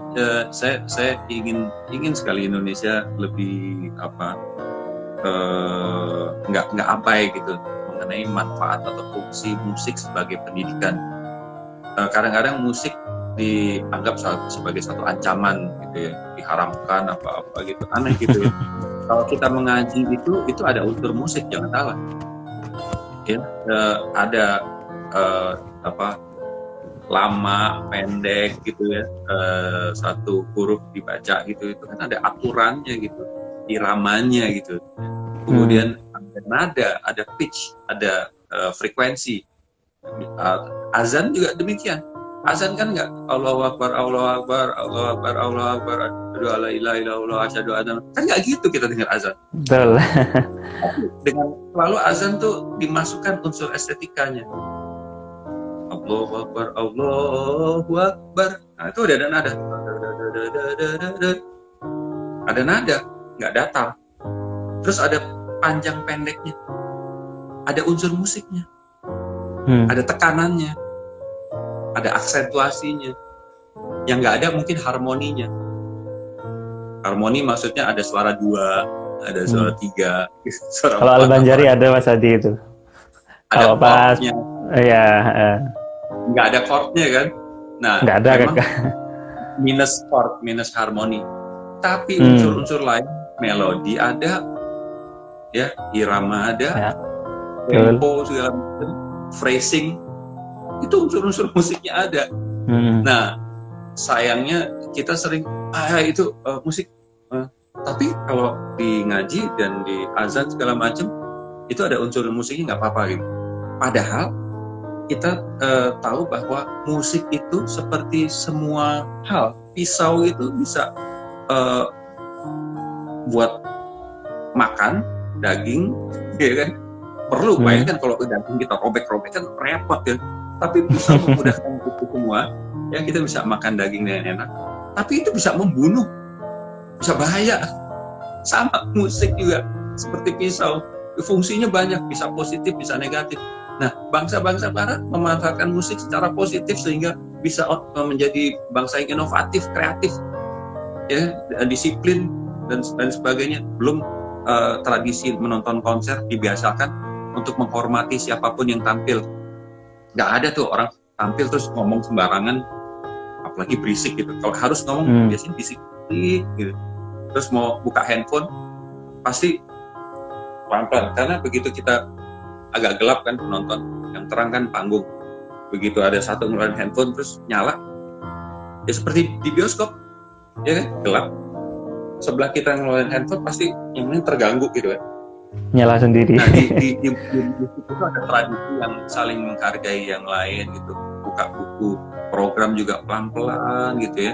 Saya ingin sekali Indonesia lebih nggak abai gitu mengenai manfaat atau fungsi musik sebagai pendidikan. Kadang-kadang musik dianggap sebagai satu ancaman gitu ya, diharamkan apa gitu, aneh gitu ya. Kalau kita mengaji itu ada unsur musik, jangan salah ya. Ada lama pendek gitu ya, satu huruf dibaca gitu, itu kan ada aturannya gitu, iramanya gitu. Kemudian ada nada, ada pitch, ada frekuensi. Azan juga demikian. Azan kan nggak Allahu Akbar, Allahu Akbar, Allahu Akbar, Allahu Akbar, asyhadu alla ilaha illallah, asyhadu anna, kan nggak gitu kita dengar azan. Betul. Dengan lalu azan tuh dimasukkan unsur estetikanya. Allahu Akbar, Allahu Akbar. Nah, itu ada nada. Ada nada, nggak datar. Terus ada panjang pendeknya. Ada unsur musiknya. Ada tekanannya. Ada aksentuasinya. Yang nggak ada mungkin harmoninya. Harmoni maksudnya ada suara 2, ada suara 3. Kalau Al-Banjari ada Mas Adi itu. Ada chordnya. Iya. Nggak ada chordnya kan? Nah, nggak ada kan? minus chord, minus harmoni. Tapi unsur-unsur lain, melodi ada, ya, irama ada, Ya, tempo segala macam, phrasing, itu unsur-unsur musiknya ada. Nah, sayangnya kita sering itu musik. Tapi kalau di ngaji dan di azan segala macam itu ada unsur musiknya nggak apa-apa gitu. Padahal kita tahu bahwa musik itu seperti semua hal. Pisau itu bisa buat makan daging, ya kan? Perlu, bayangkan kalau daging kita robek-robek kan repot ya. Tapi pisau memudahkan itu semua. Ya, kita bisa makan daging dengan enak. Tapi itu bisa membunuh, bisa bahaya. Sama musik juga seperti pisau. Fungsinya banyak, bisa positif, bisa negatif. Nah, bangsa-bangsa Barat memanfaatkan musik secara positif sehingga bisa menjadi bangsa yang inovatif, kreatif, ya, disiplin dan sebagainya. Belum tradisi menonton konser dibiasakan untuk menghormati siapapun yang tampil. Nggak ada tuh orang tampil terus ngomong sembarangan, apalagi berisik gitu. Kalau harus ngomong biasanya bisik gitu. Terus mau buka handphone pasti pelan-pelan, karena begitu kita agak gelap kan penonton, yang terang kan panggung. Begitu ada satu ngeluarin handphone terus nyala, ya seperti di bioskop, ya kan, gelap. Sebelah kita ngeluarin handphone pasti yang lain terganggu gitu kan. Nyala sendiri. Nah, di itu ada tradisi yang saling menghargai yang lain gitu. Buka buku, program juga pelan-pelan gitu ya.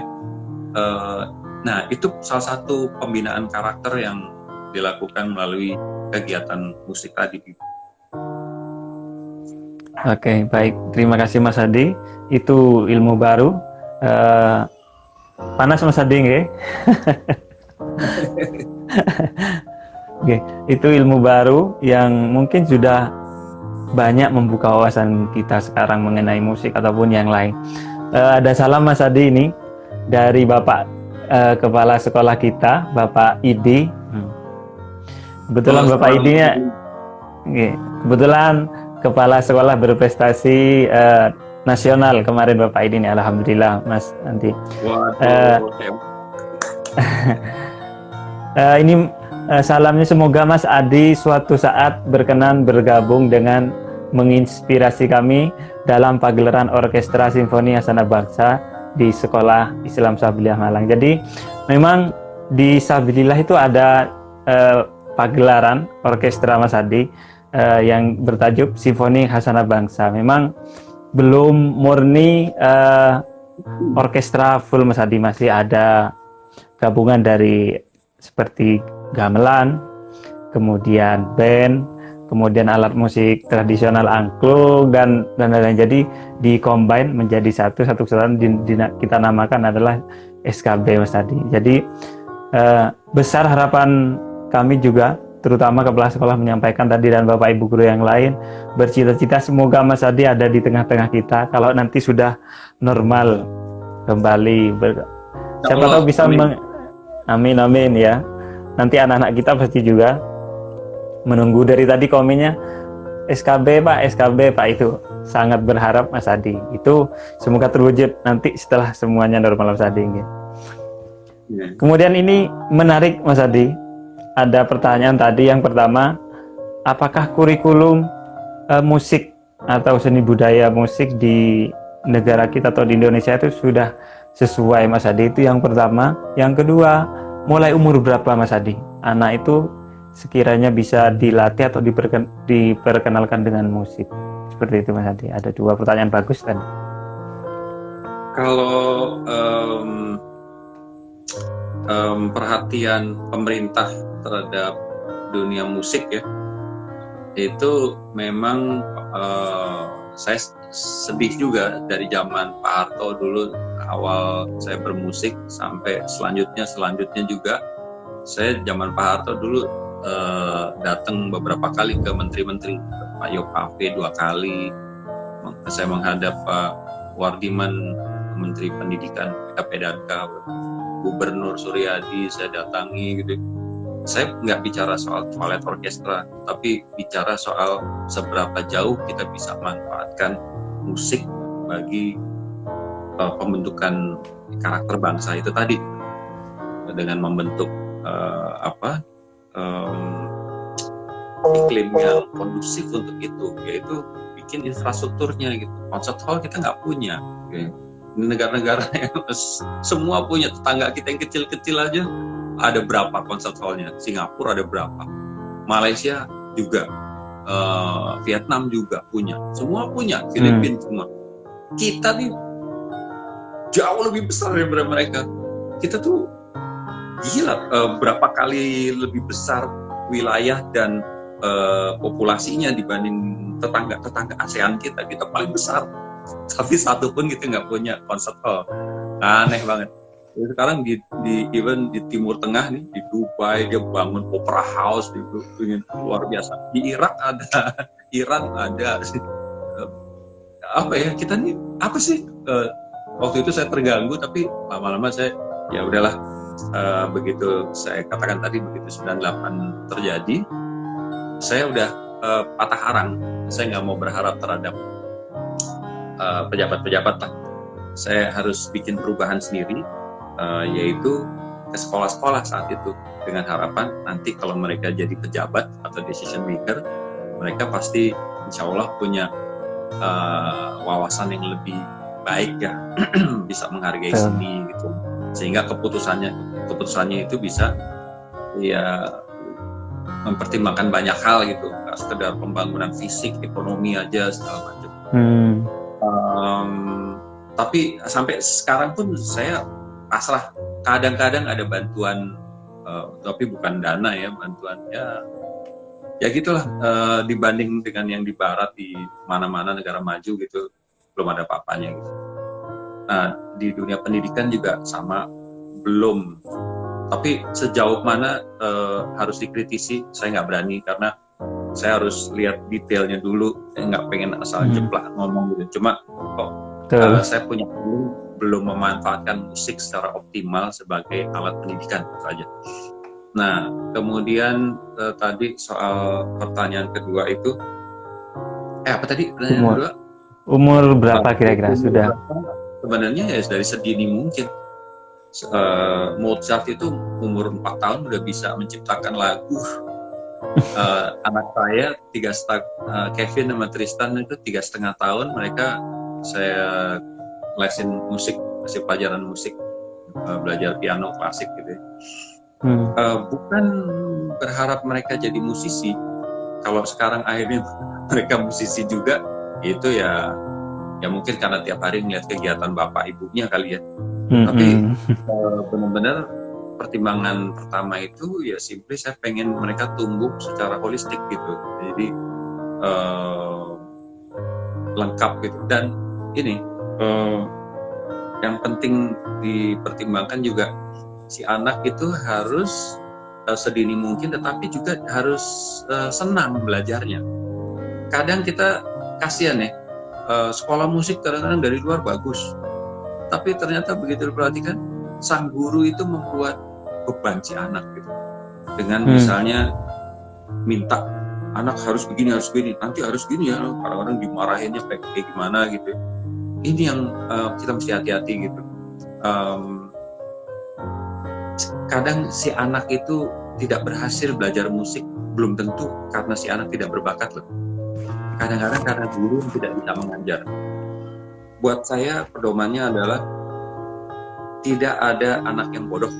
Nah, itu salah satu pembinaan karakter yang dilakukan melalui kegiatan musik tadi. Oke, baik. Terima kasih Mas Adi. Itu ilmu baru. Panas Mas Adi, nggih? Oke, itu ilmu baru yang mungkin sudah banyak membuka wawasan kita sekarang mengenai musik ataupun yang lain. Ada salam Mas Adi ini dari Bapak Kepala Sekolah kita, Bapak Idi. Kebetulan Bapak Idi-nya, kebetulan Kepala Sekolah Berprestasi Nasional kemarin Bapak Idi ini, alhamdulillah Mas Andi. Ini salamnya, semoga Mas Adi suatu saat berkenan bergabung dengan menginspirasi kami dalam pagelaran Orkestra Simfoni Hasanah Bangsa di Sekolah Islam Sabilillah Malang. Jadi memang di Sabilillah itu ada pagelaran orkestra Mas Adi yang bertajuk Simfoni Hasanah Bangsa. Memang belum murni orkestra full Mas Adi, masih ada gabungan dari seperti gamelan, kemudian band, kemudian alat musik tradisional angklung dan lain-lain. Jadi di-combine menjadi satu kesatuan, kita namakan adalah SKB Mas Adi. Jadi besar harapan kami juga, terutama kepala sekolah menyampaikan tadi dan Bapak Ibu guru yang lain, bercita-cita semoga Mas Adi ada di tengah-tengah kita kalau nanti sudah normal kembali. Siapa tahu bisa amin ya. Nanti anak-anak kita pasti juga menunggu. Dari tadi komennya SKB Pak, itu sangat berharap Mas Adi. Itu semoga terwujud nanti setelah semuanya normal Mas Adi. Kemudian ini menarik Mas Adi. Ada pertanyaan tadi, yang pertama, apakah kurikulum musik atau seni budaya musik di negara kita atau di Indonesia itu sudah sesuai Mas Adi? Itu yang pertama. Yang kedua, mulai umur berapa Mas Adi anak itu sekiranya bisa dilatih atau diperkenalkan dengan musik? Seperti itu Mas Adi. Ada dua pertanyaan bagus kan? Kalau perhatian pemerintah terhadap dunia musik ya, itu memang saya sedih juga dari zaman Pak Harto dulu awal saya bermusik sampai selanjutnya juga. Saya zaman Pak Harto dulu datang beberapa kali ke menteri-menteri, Pak Yopafe 2 kali, saya menghadap Pak Wardiman, Menteri Pendidikan PDK, Gubernur Suryadi saya datangi gitu. Saya nggak bicara soal toilet orkestra, tapi bicara soal seberapa jauh kita bisa manfaatkan musik bagi pembentukan karakter bangsa itu tadi, dengan membentuk iklim yang kondusif untuk itu, yaitu bikin infrastrukturnya gitu. Concert hall kita nggak punya. Negara-negara yang semua punya, tetangga kita yang kecil-kecil aja ada berapa concert hallnya, Singapura ada berapa, Malaysia juga, Vietnam juga punya, semua punya, Filipina semua. Kita nih jauh lebih besar daripada mereka. Kita tuh gila, berapa kali lebih besar wilayah dan populasinya dibanding tetangga ASEAN kita paling besar, tapi satu pun kita nggak punya concert hall. Aneh banget. Sekarang even di Timur Tengah nih, di Dubai dia bangun opera house, luar biasa. Di Irak ada, Iran ada. Apa ya, kita nih apa sih? Waktu itu saya terganggu, tapi lama-lama saya ya udahlah. Begitu saya katakan tadi, begitu 98 terjadi, saya udah patah arang. Saya nggak mau berharap terhadap pejabat-pejabat lah. Saya harus bikin perubahan sendiri, yaitu ke sekolah-sekolah saat itu, dengan harapan nanti kalau mereka jadi pejabat atau decision maker, mereka pasti insya Allah punya wawasan yang lebih baik ya, bisa menghargai seni gitu, sehingga keputusannya itu bisa ya mempertimbangkan banyak hal gitu, nggak sekedar pembangunan fisik, ekonomi aja segala macam. Tapi sampai sekarang pun saya pasrah. Kadang-kadang ada bantuan, tapi bukan dana ya, bantuan ya gitulah, dibanding dengan yang di barat, di mana-mana negara maju gitu, belum ada apa-apanya gitu. Nah, di dunia pendidikan juga sama, belum. Tapi sejauh mana harus dikritisi, saya nggak berani, karena saya harus lihat detailnya dulu, nggak pengen asal jeplak ngomong gitu. Cuma kok saya punya belum memanfaatkan musik secara optimal sebagai alat pendidikan saja. Nah, kemudian tadi soal pertanyaan kedua itu, apa tadi pertanyaan kedua? Umur berapa kira-kira sudah? Sebenarnya ya dari sedini mungkin. Mozart itu umur 4 tahun udah bisa menciptakan lagu. Anak saya Kevin sama Tristan itu 3,5 tahun, mereka saya lesin musik, kasih pelajaran musik, belajar piano klasik gitu ya. Bukan berharap mereka jadi musisi. Kalau sekarang akhirnya mereka musisi juga, itu ya mungkin karena tiap hari ngeliat kegiatan bapak ibunya kali ya. Tapi benar-benar pertimbangan pertama itu ya simply saya pengen mereka tumbuh secara holistik gitu, jadi lengkap gitu. Dan ini yang penting dipertimbangkan juga, si anak itu harus sedini mungkin, tetapi juga harus senang belajarnya. Kadang kita kasihan ya, sekolah musik kadang-kadang dari luar bagus, tapi ternyata begitu diperhatikan, sang guru itu membuat beban si anak gitu, dengan misalnya minta anak harus begini, nanti harus gini ya, kadang-kadang dimarahinnya kayak gimana gitu. Ini yang kita mesti hati-hati gitu. Kadang si anak itu tidak berhasil belajar musik, belum tentu karena si anak tidak berbakat loh. Kadang-kadang karena guru tidak bisa mengajar. Buat saya pedomannya adalah tidak ada anak yang bodoh,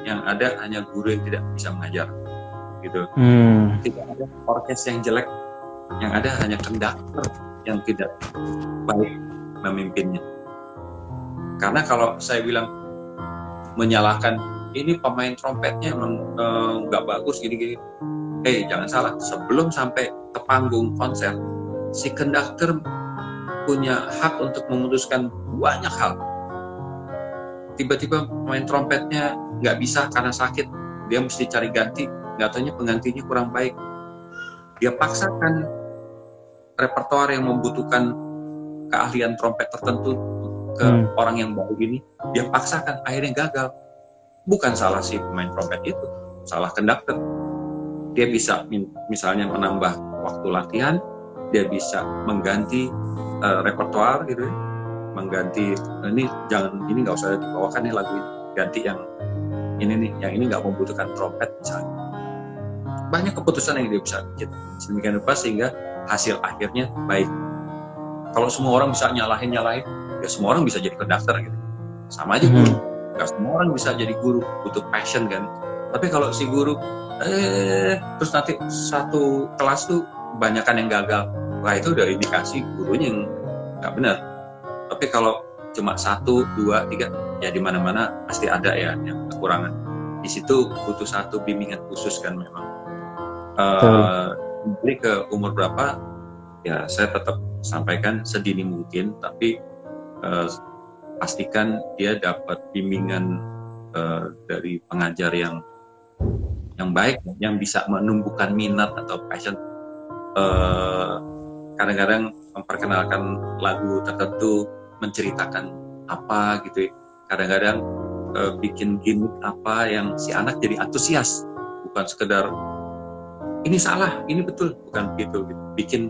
yang ada hanya guru yang tidak bisa mengajar gitu. Tidak ada orkes yang jelek, yang ada hanya konduktor yang tidak baik memimpinnya. Karena kalau saya bilang menyalahkan ini pemain trompetnya nggak bagus gini-gini, jangan salah, sebelum sampai ke panggung konser, si konduktor punya hak untuk memutuskan banyak hal. Tiba-tiba pemain trompetnya nggak bisa karena sakit, dia mesti cari ganti, nggak taunya penggantinya kurang baik, dia paksakan repertoar yang membutuhkan keahlian trompet tertentu ke orang yang baru ini, dia paksakan, akhirnya gagal. Bukan salah si pemain trompet itu, salah konduktor. Dia bisa misalnya menambah waktu latihan, dia bisa mengganti repertoar gitu, mengganti ini jangan, ini nggak usah dibawakan nih lagu ini, ganti yang ini nih, yang ini nggak membutuhkan trompet misalnya. Banyak keputusan yang dia bisa bikin sedemikian rupa sehingga hasil akhirnya baik. Kalau semua orang bisa nyalahin, ya semua orang bisa jadi konduktor gitu. Sama aja guru, nggak semua orang bisa jadi guru, butuh passion kan. Tapi kalau si guru terus nanti satu kelas tuh banyakan yang gagal, wah itu udah indikasi gurunya yang nggak benar. Tapi kalau cuma 1, 2, 3, ya di mana-mana pasti ada ya yang kekurangan. Di situ butuh satu bimbingan khusus kan memang. Kembali ke umur berapa, ya saya tetap sampaikan sedini mungkin, tapi pastikan dia dapat bimbingan dari pengajar yang baik, yang bisa menumbuhkan minat atau passion. Kadang-kadang memperkenalkan lagu tertentu, menceritakan apa gitu ya. Kadang-kadang bikin gimmick apa yang si anak jadi antusias, bukan sekedar ini salah, ini betul, bukan begitu gitu. Bikin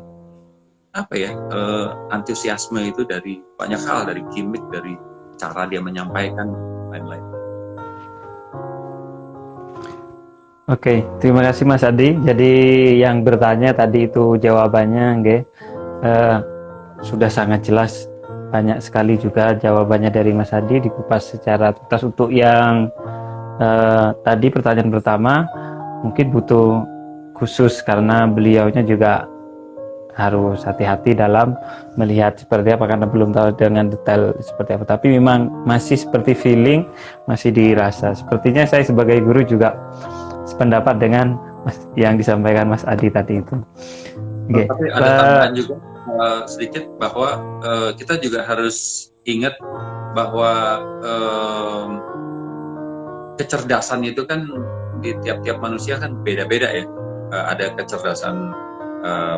apa ya, antusiasme itu dari banyak hal, dari gimmick, dari cara dia menyampaikan, lain-lain. Oke, terima kasih Mas Adi. Jadi yang bertanya tadi itu jawabannya, sudah sangat jelas. Banyak sekali juga jawabannya dari Mas Adi dikupas secara tuntas. Untuk yang tadi pertanyaan pertama, mungkin butuh khusus karena beliaunya juga harus hati-hati dalam melihat seperti apa, karena belum tahu dengan detail seperti apa. Tapi memang masih seperti feeling, masih dirasa. Sepertinya saya sebagai guru juga sependapat dengan yang disampaikan Mas Adi tadi itu. Okay. Tapi ada tambahan juga sedikit bahwa kita juga harus ingat bahwa kecerdasan itu kan di tiap-tiap manusia kan beda-beda ya. Ada kecerdasan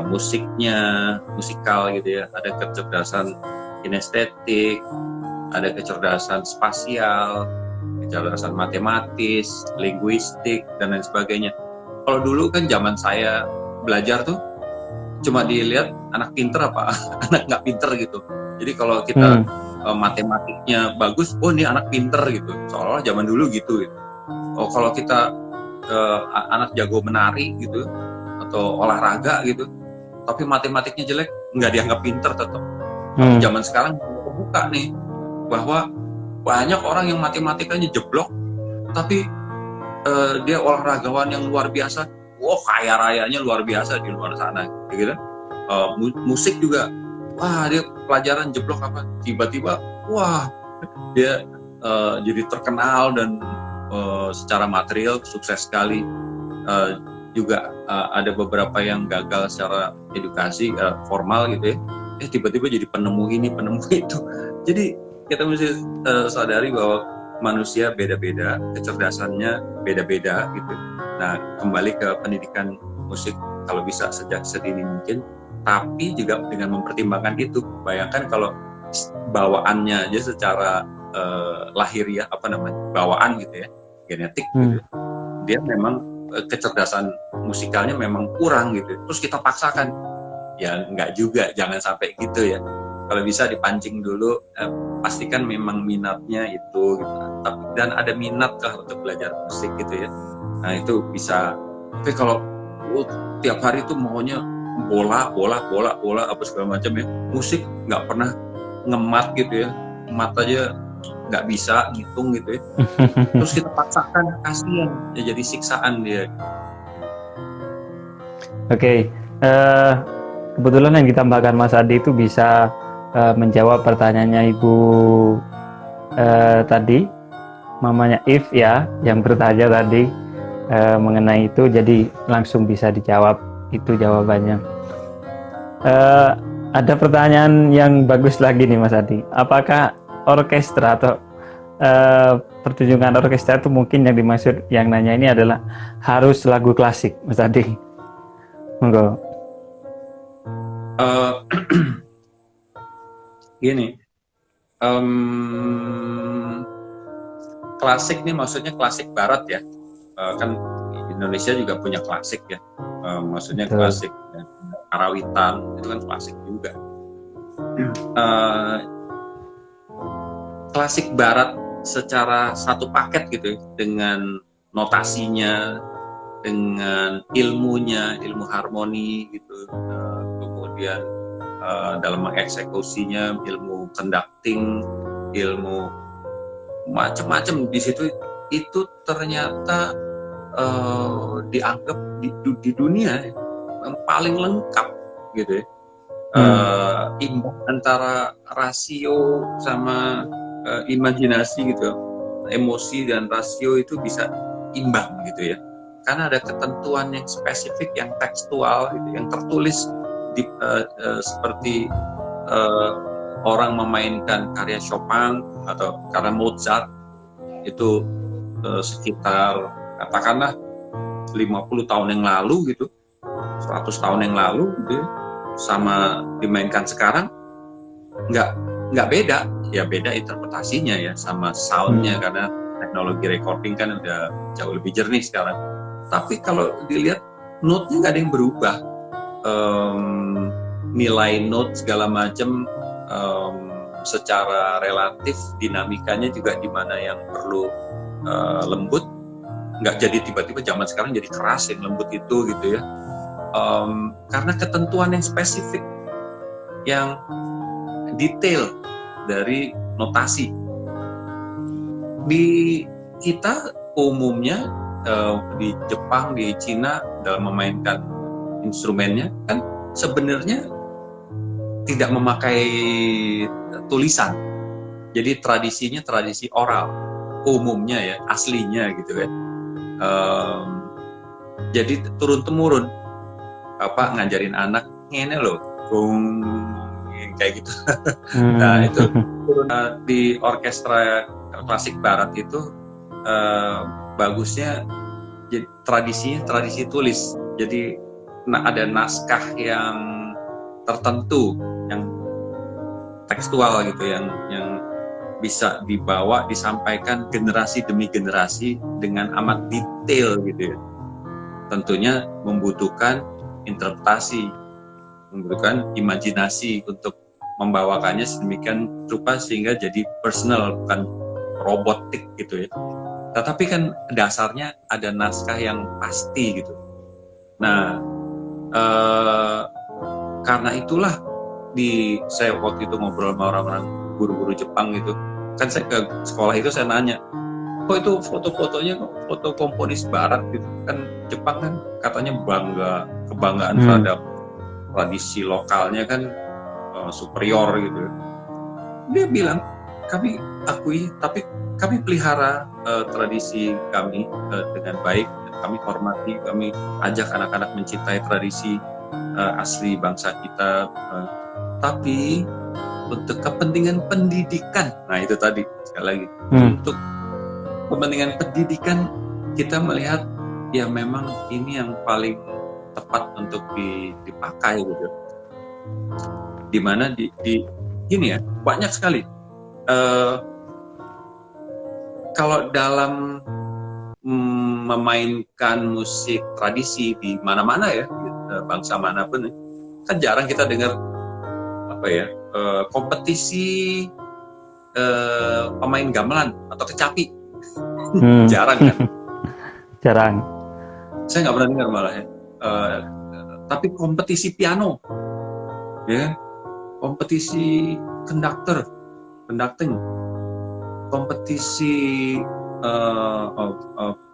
musikal gitu ya, ada kecerdasan kinestetik, ada kecerdasan spasial, kecerdasan matematis, linguistik, dan lain sebagainya. Kalau dulu kan zaman saya belajar tuh cuma dilihat anak pinter apa anak nggak pinter gitu. Jadi kalau kita matematiknya bagus, oh ini anak pinter gitu, seolah-olah zaman dulu gitu. Oh kalau kita anak jago menari gitu atau olahraga gitu, tapi matematiknya jelek, nggak dianggap pinter tetap. Zaman sekarang terbuka nih bahwa banyak orang yang matematikanya jeblok, tapi dia olahragawan yang luar biasa. Wah, kaya rayanya luar biasa di luar sana, gitu kan? Musik juga, wah dia pelajaran jeblok apa, tiba-tiba, wah dia jadi terkenal dan secara material sukses sekali. Juga ada beberapa yang gagal secara edukasi formal gitu ya, tiba-tiba jadi penemu ini, penemu itu. Jadi kita mesti sadari bahwa manusia beda-beda, kecerdasannya beda-beda gitu. Nah, kembali ke pendidikan musik kalau bisa sejak sedini mungkin, tapi juga dengan mempertimbangkan itu. Bayangkan kalau bawaannya aja secara lahiriah, bawaan gitu ya, genetik gitu. Dia memang kecerdasan musikalnya memang kurang gitu. Terus kita paksakan, ya enggak juga, jangan sampai gitu ya. Kalau bisa dipancing dulu, pastikan memang minatnya itu gitu. Dan ada minat kah untuk belajar musik gitu ya. Nah itu bisa. Tapi kalau tiap hari itu maunya bola apa segala macam ya, musik nggak pernah ngemat gitu ya, ngemat aja nggak bisa ngitung gitu ya. Terus kita paksakan, kasihan ya, jadi siksaan dia. Oke, kebetulan yang ditambahkan Mas Adi itu bisa menjawab pertanyaannya Ibu tadi, mamanya If ya, yang bertanya tadi mengenai itu, jadi langsung bisa dijawab itu jawabannya. Ada pertanyaan yang bagus lagi nih Mas Adi, apakah orkestra atau pertunjukan orkestra itu mungkin yang dimaksud yang nanya ini adalah harus lagu klasik, Mas Adi? Monggo. Gini, klasik nih maksudnya klasik barat ya, kan Indonesia juga punya klasik ya, maksudnya klasik ya. Karawitan itu kan klasik juga. klasik barat secara satu paket gitu ya, dengan notasinya, dengan ilmunya, ilmu harmoni gitu, kemudian dalam mengeksekusinya, ilmu conducting, ilmu macam-macam di situ, itu ternyata dianggap di dunia yang paling lengkap gitu ya. Imbang antara rasio sama imajinasi gitu, emosi dan rasio itu bisa imbang gitu ya, karena ada ketentuan yang spesifik, yang tekstual gitu, yang tertulis di, seperti orang memainkan karya Chopin atau karya Mozart itu sekitar katakanlah 50 tahun yang lalu gitu, 100 tahun yang lalu gitu, sama dimainkan sekarang nggak beda, ya beda interpretasinya ya, sama soundnya karena teknologi recording kan udah jauh lebih jernih sekarang. Tapi kalau dilihat note-nya nggak ada yang berubah, nilai note segala macam, secara relatif dinamikanya juga di mana yang perlu lembut, nggak jadi tiba-tiba zaman sekarang jadi keras yang lembut itu gitu ya. Karena ketentuan yang spesifik, yang detail dari notasi. Di kita umumnya di Jepang, di Cina dalam memainkan instrumennya kan sebenarnya tidak memakai tulisan. Jadi tradisinya tradisi oral umumnya ya, aslinya gitu kan. Jadi turun-temurun, Bapak ngajarin anak ngene loh, bung, kayak gitu. Nah itu di orkestra klasik barat itu bagusnya tradisinya tradisi tulis. Jadi ada naskah yang tertentu, yang tekstual gitu, yang bisa dibawa, disampaikan generasi demi generasi dengan amat detail gitu ya. Tentunya membutuhkan interpretasi, membutuhkan imajinasi untuk membawakannya sedemikian rupa sehingga jadi personal, bukan robotik gitu ya. Tetapi kan dasarnya ada naskah yang pasti gitu. Nah, karena itulah saya waktu itu ngobrol sama orang-orang guru-guru Jepang gitu, kan saya ke sekolah itu saya nanya, kok itu foto-fotonya foto komponis barat gitu kan, Jepang kan katanya kebanggaan terhadap tradisi lokalnya kan superior gitu. Dia bilang, kami akui, tapi kami pelihara tradisi kami dengan baik, kami hormati, kami ajak anak-anak mencintai tradisi asli bangsa kita, tapi untuk kepentingan pendidikan, nah itu tadi sekali lagi, untuk kepentingan pendidikan kita melihat ya memang ini yang paling tepat untuk dipakai gitu. Dimana di gini ya, banyak sekali kalau dalam memainkan musik tradisi di mana-mana ya, bangsa manapun kan jarang kita dengar apa ya, kompetisi pemain gamelan atau kecapi. Jarang kan? Jarang. Saya nggak pernah dengar malah ya. Tapi kompetisi piano, ya, kompetisi conducting, kompetisi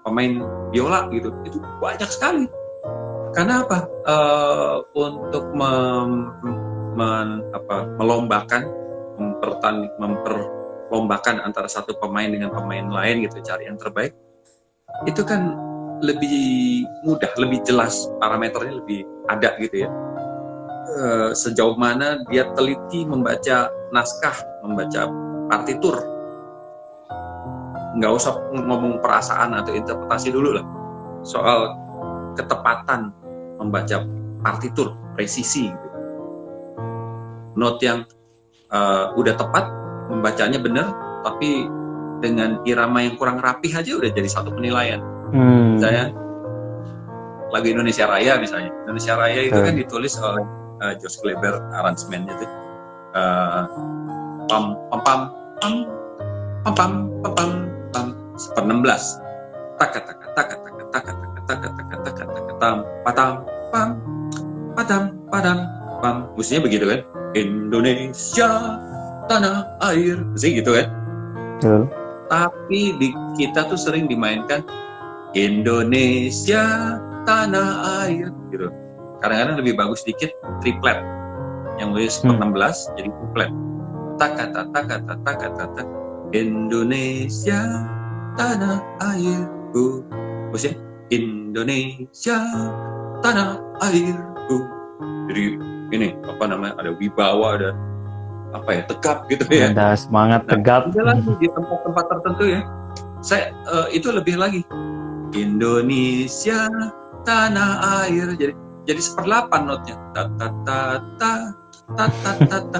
pemain biola gitu, itu banyak sekali. Karena apa? Untuk melombakan, memperlombakan antara satu pemain dengan pemain lain gitu, cari yang terbaik. Itu kan lebih mudah, lebih jelas, parameternya lebih ada gitu ya. Sejauh mana dia teliti membaca naskah, membaca partitur. Nggak usah ngomong perasaan atau interpretasi dulu lah. Soal ketepatan membaca partitur, presisi gitu. Note yang udah tepat, membacanya benar, tapi dengan irama yang kurang rapih aja udah jadi satu penilaian. Misalnya lagu Indonesia Raya misalnya, Indonesia Raya itu kan ditulis oleh Josh Kleber, aransemennya itu pam pam pam pam pam pam pam pam pam, seper-16, taka taka taka taka taka taka taka taka taka taka tam patam pam padam padam pam, mestinya begitu kan, Indonesia tanah air, mesti gitu kan. Betul. Tapi di kita tuh sering dimainkan Indonesia tanah air gitu. Kadang-kadang lebih bagus dikit triplet, yang lebih seper-16 jadi triplet, takata takata takata tak, Indonesia tanah airku, mestinya Indonesia tanah airku. Jadi ini apa namanya, ada wibawa, ada apa ya, tegap gitu ya. Ada semangat tegap. Ada lagi di tempat-tempat tertentu ya. Saya itu lebih lagi, Indonesia tanah air. Jadi seper-8 notnya. Ta ta ta ta ta ta ta ta.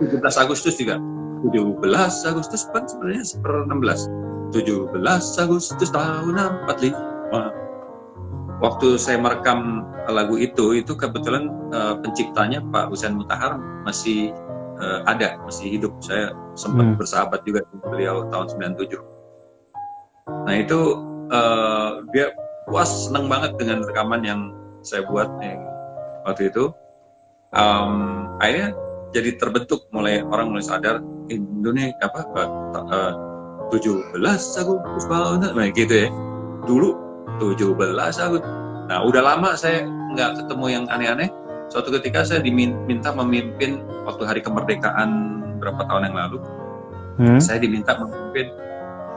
17 Agustus juga. 17 Agustus kan sebenarnya seper-16. 17 Agustus tahun 45. Waktu saya merekam lagu itu kebetulan penciptanya Pak Husain Mutahar masih ada, masih hidup. Saya sempat bersahabat juga dengan beliau tahun 97. Nah itu dia puas, senang banget dengan rekaman yang saya buat waktu itu. Akhirnya jadi terbentuk, orang mulai sadar Indonesia 17 Agustus banget, nah gitu ya. Dulu 17 Agustus. Nah udah lama saya nggak ketemu yang aneh-aneh. Suatu ketika saya diminta memimpin waktu hari kemerdekaan berapa tahun yang lalu. Saya diminta memimpin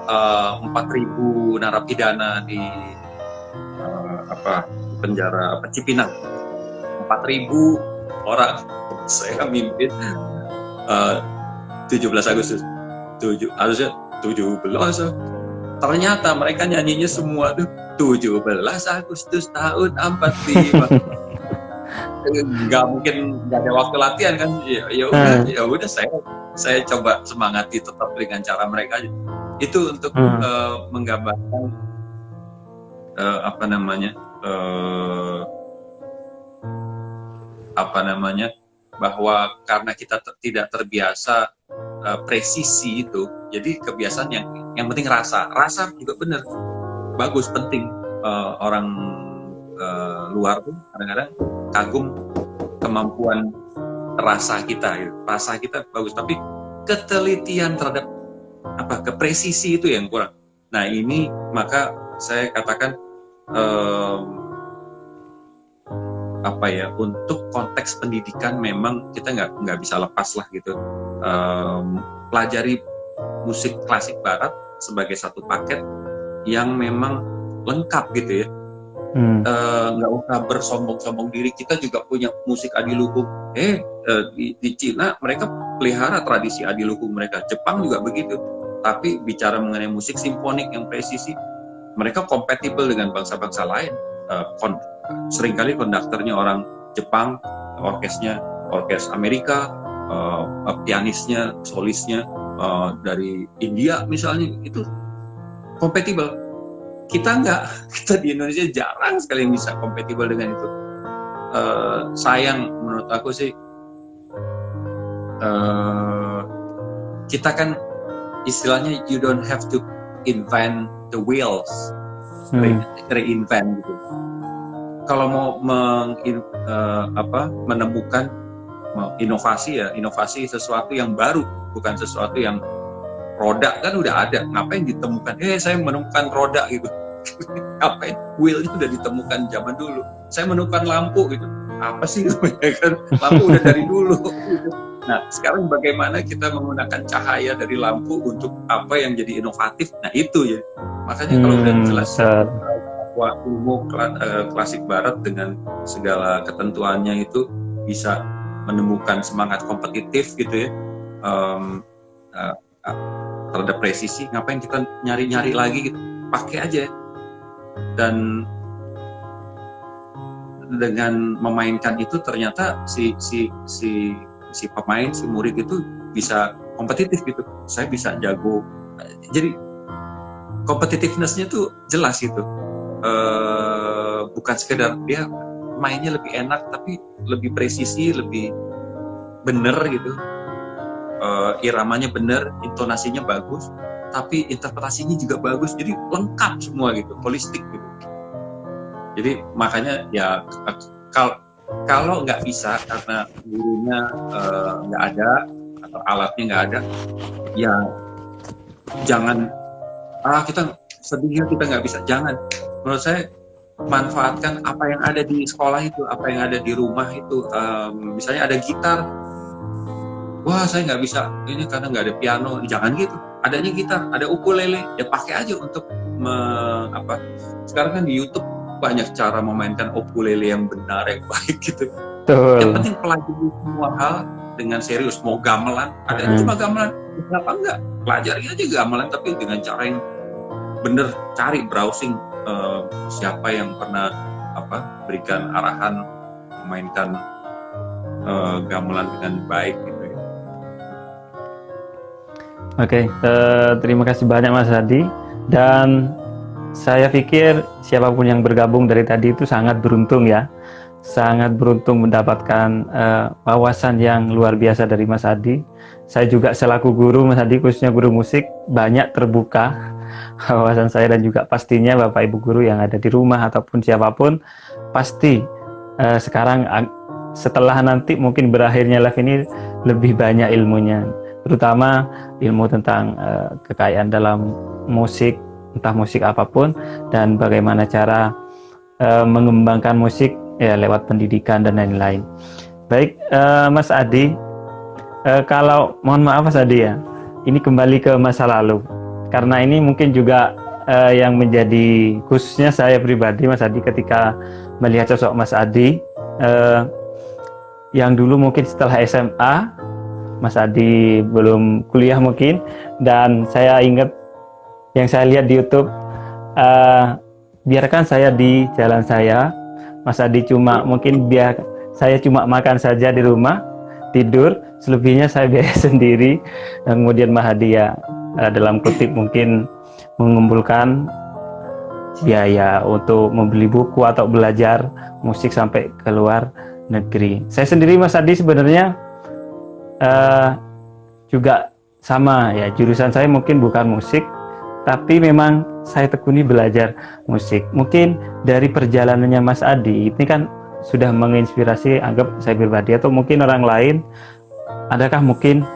4.000 narapidana di penjara Cipinang. 4.000 orang saya mimpin 17 Agustus. Harusnya 17. Ternyata mereka nyanyinya semua tuh 17 Agustus tahun 45. Nggak mungkin nggak ada waktu latihan kan. Ya udah saya coba semangati tetap dengan cara mereka aja. Itu untuk menggambarkan bahwa karena kita tidak terbiasa presisi itu, jadi kebiasaan yang penting rasa juga benar, bagus, penting. Orang luar tuh kadang-kadang kagum kemampuan rasa kita, gitu. Rasa kita bagus, tapi ketelitian terhadap kepresisi itu yang kurang. Nah ini maka saya katakan untuk konteks pendidikan memang kita nggak bisa lepas lah gitu. Pelajari musik klasik barat sebagai satu paket yang memang lengkap gitu ya. Nggak usah bersombong-sombong diri, kita juga punya musik adiluhung. Di Cina mereka pelihara tradisi adiluhung mereka, Jepang juga begitu. Tapi bicara mengenai musik simfonik yang presisi, mereka kompatibel dengan bangsa-bangsa lain. Seringkali konduktornya orang Jepang, orkes Amerika, pianisnya, solisnya dari India misalnya, itu kompatibel. Kita enggak, kita di Indonesia jarang sekali yang bisa kompatibel dengan itu. Sayang menurut aku sih, kita kan istilahnya you don't have to invent the wheels, reinvent gitu. Kalau mau menemukan inovasi sesuatu yang baru, bukan sesuatu yang roda kan udah ada, ngapain ditemukan? Saya menemukan roda gitu. Ngapain? Wheelnya udah ditemukan zaman dulu. Saya menemukan lampu gitu. Apa sih itu ya kan? Lampu udah dari dulu. Gitu. Nah, sekarang bagaimana kita menggunakan cahaya dari lampu untuk apa yang jadi inovatif? Nah, itu ya. Makanya kalau udah jelas ilmu klasik barat dengan segala ketentuannya itu bisa menemukan semangat kompetitif gitu ya. Terhadap presisi, ngapain kita nyari-nyari lagi gitu, pakai aja. Dan dengan memainkan itu ternyata si pemain, si murid itu bisa kompetitif gitu. Saya bisa jago, jadi competitiveness-nya tuh jelas gitu. Bukan sekedar dia mainnya lebih enak, tapi lebih presisi, lebih bener gitu. iramanya benar, intonasinya bagus, tapi interpretasinya juga bagus, jadi lengkap semua gitu, holistik gitu. Jadi makanya ya kalau nggak bisa karena gurunya nggak ada atau alatnya nggak ada, ya jangan kita sedih kita nggak bisa, jangan. Menurut saya manfaatkan apa yang ada di sekolah itu, apa yang ada di rumah itu. Misalnya ada gitar, wah saya nggak bisa ini karena nggak ada piano, jangan gitu. Adanya gitar, ada ukulele, ya pakai aja untuk sekarang kan di YouTube banyak cara memainkan ukulele yang benar, yang baik gitu. Betul. Yang penting pelajari semua hal dengan serius. Mau gamelan, ada cuma gamelan, kenapa enggak? Pelajari aja gamelan tapi dengan cara yang bener, cari browsing siapa yang pernah berikan arahan memainkan gamelan dengan baik gitu ya. Oke, terima kasih banyak Mas Hadi, dan saya pikir siapapun yang bergabung dari tadi itu sangat beruntung ya, sangat beruntung mendapatkan wawasan yang luar biasa dari Mas Hadi. Saya juga selaku guru Mas Hadi, khususnya guru musik, banyak terbuka wawasan saya, dan juga pastinya Bapak Ibu guru yang ada di rumah ataupun siapapun pasti sekarang setelah nanti mungkin berakhirnya live ini lebih banyak ilmunya, terutama ilmu tentang kekayaan dalam musik, entah musik apapun, dan bagaimana cara mengembangkan musik ya lewat pendidikan dan lain-lain. Baik, Mas Adi, kalau mohon maaf Mas Adi ya, ini kembali ke masa lalu, karena ini mungkin juga yang menjadi khususnya saya pribadi Mas Adi ketika melihat sosok Mas Adi yang dulu mungkin setelah SMA, Mas Adi belum kuliah mungkin, dan saya ingat yang saya lihat di YouTube, biarkan saya di jalan saya, Mas Adi cuma mungkin saya cuma makan saja di rumah, tidur, selebihnya saya biaya sendiri. Dan kemudian Mas Hadi ya dalam kutip mungkin mengumpulkan biaya untuk membeli buku atau belajar musik sampai ke luar negeri. Saya sendiri Mas Hadi sebenarnya juga sama ya, jurusan saya mungkin bukan musik, tapi memang saya tekuni belajar musik. Mungkin dari perjalanannya Mas Adi ini kan sudah menginspirasi, anggap saya pribadi atau mungkin orang lain. Adakah mungkin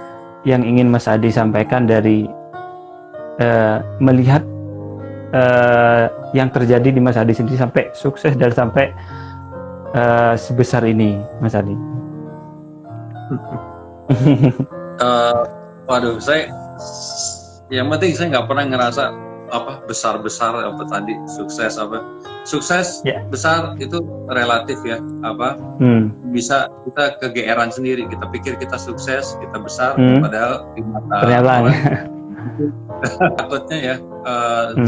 yang ingin Mas Adi sampaikan dari melihat yang terjadi di Mas Adi sendiri sampai sukses dan sampai sebesar ini, Mas Adi? Waduh, yang penting saya nggak pernah ngerasa besar-besar tadi sukses besar itu relatif ya, bisa kita kegeeran sendiri, kita pikir kita sukses, kita besar, padahal di mata orang takutnya ya,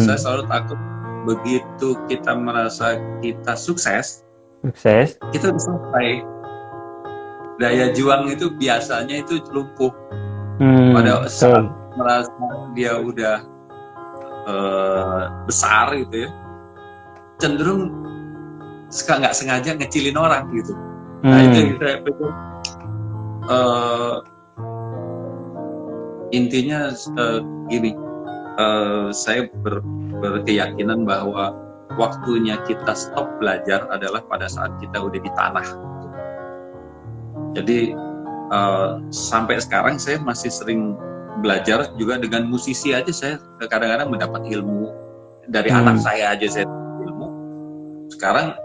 saya selalu takut begitu kita merasa kita sukses kita udah selesai, daya juang itu biasanya itu lumpuh. Pada saat merasa dia udah besar gitu ya, cenderung nggak sengaja ngecilin orang gitu. Nah itu saya pikir intinya gini, saya berkeyakinan bahwa waktunya kita stop belajar adalah pada saat kita udah di tanah. Jadi sampai sekarang saya masih sering belajar juga dengan musisi aja. Saya kadang-kadang mendapat ilmu dari anak saya aja, saya ilmu. Sekarang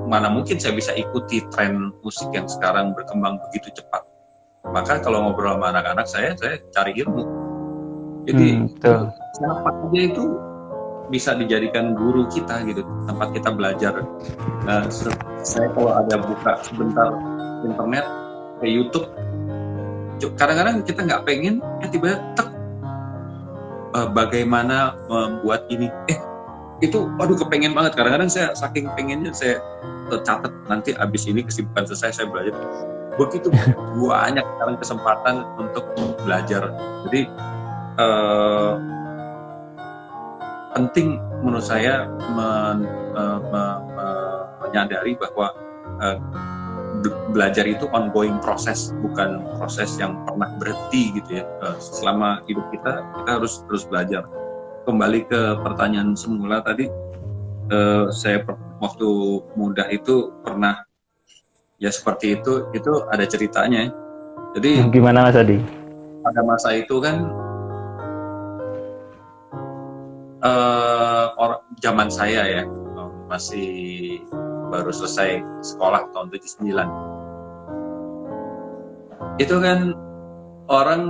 mana mungkin saya bisa ikuti tren musik yang sekarang berkembang begitu cepat. Maka kalau ngobrol sama anak-anak saya cari ilmu. Jadi siapa aja itu bisa dijadikan guru kita gitu, tempat kita belajar. Saya kalau ada buka sebentar internet, ke YouTube, kadang-kadang kita nggak pengen, tiba-tiba bagaimana membuat ini, itu aduh kepengen banget. Kadang-kadang saya saking pengennya saya catat, nanti abis ini kesibukan selesai saya belajar. Begitu banyak sekarang kesempatan untuk belajar. Jadi penting menurut saya menyadari bahwa belajar itu ongoing proses, bukan proses yang pernah berhenti gitu ya. Selama hidup kita harus terus belajar. Kembali ke pertanyaan semula tadi, saya waktu muda itu pernah ya seperti itu ada ceritanya. Jadi Gimana Mas Adi? pada masa itu kan zaman saya ya masih baru selesai sekolah tahun 79. Itu kan orang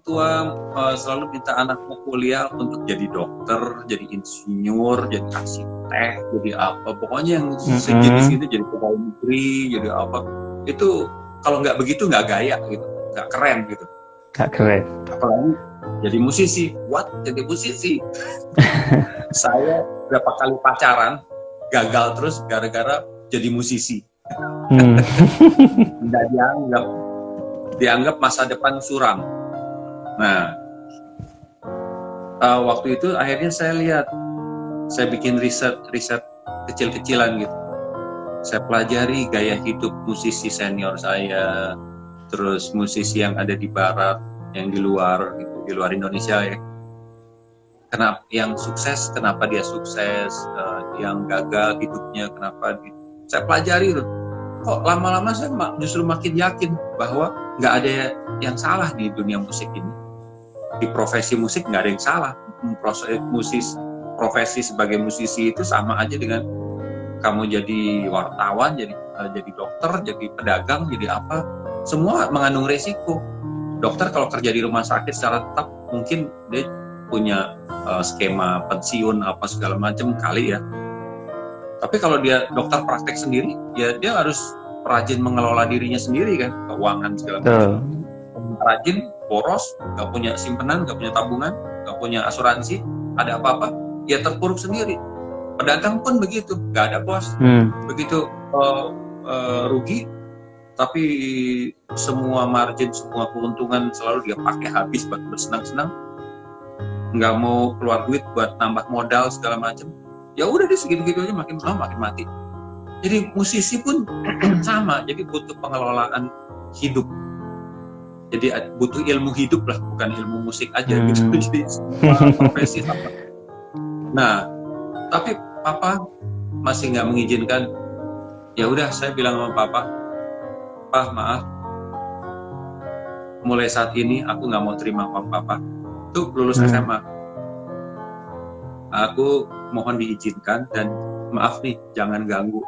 tua selalu minta anaknya kuliah untuk jadi dokter, jadi insinyur, jadi arsitek, jadi apa. Pokoknya yang sejenis itu, jadi pegawai negeri, jadi apa. Itu kalau nggak begitu nggak gaya gitu, nggak keren gitu. Nggak keren. Apalagi jadi musisi. What? Jadi musisi? Saya berapa kali pacaran, gagal terus gara-gara jadi musisi. Nggak dianggap masa depan suram. Nah, waktu itu akhirnya saya bikin riset kecil-kecilan gitu. Saya pelajari gaya hidup musisi senior saya, terus musisi yang ada di barat, yang di luar gitu, di luar Indonesia ya. Kenapa yang sukses, kenapa dia sukses, yang gagal hidupnya, kenapa saya pelajari tuh. Kok lama-lama saya justru makin yakin bahwa nggak ada yang salah di dunia musik ini. Di profesi musik nggak ada yang salah. Profesi sebagai musisi itu sama aja dengan kamu jadi wartawan, jadi dokter, jadi pedagang, jadi apa. Semua mengandung resiko. Dokter kalau kerja di rumah sakit secara tetap mungkin dia punya skema pensiun apa segala macam kali ya. Tapi kalau dia dokter praktek sendiri, ya dia harus rajin mengelola dirinya sendiri kan, keuangan segala macam. Rajin, boros, nggak punya simpenan, nggak punya tabungan, nggak punya asuransi, ada apa-apa, ya terpuruk sendiri. Pedagang pun begitu, nggak ada bos. Begitu rugi, tapi semua margin, semua keuntungan selalu dia pakai habis buat bersenang-senang, nggak mau keluar duit buat nambah modal segala macam. Ya udah deh segitu-gitu aja, makin lama makin mati. Jadi musisi pun sama, jadi butuh pengelolaan hidup. Jadi butuh ilmu hidup lah, bukan ilmu musik aja gitu. Jadi profesi sama. Nah, tapi papa masih nggak mengizinkan. Ya udah, saya bilang sama papa, "Pak, maaf, mulai saat ini aku nggak mau terima uang papa. Tuh lulus SMA. Aku mohon diizinkan dan maaf nih, jangan ganggu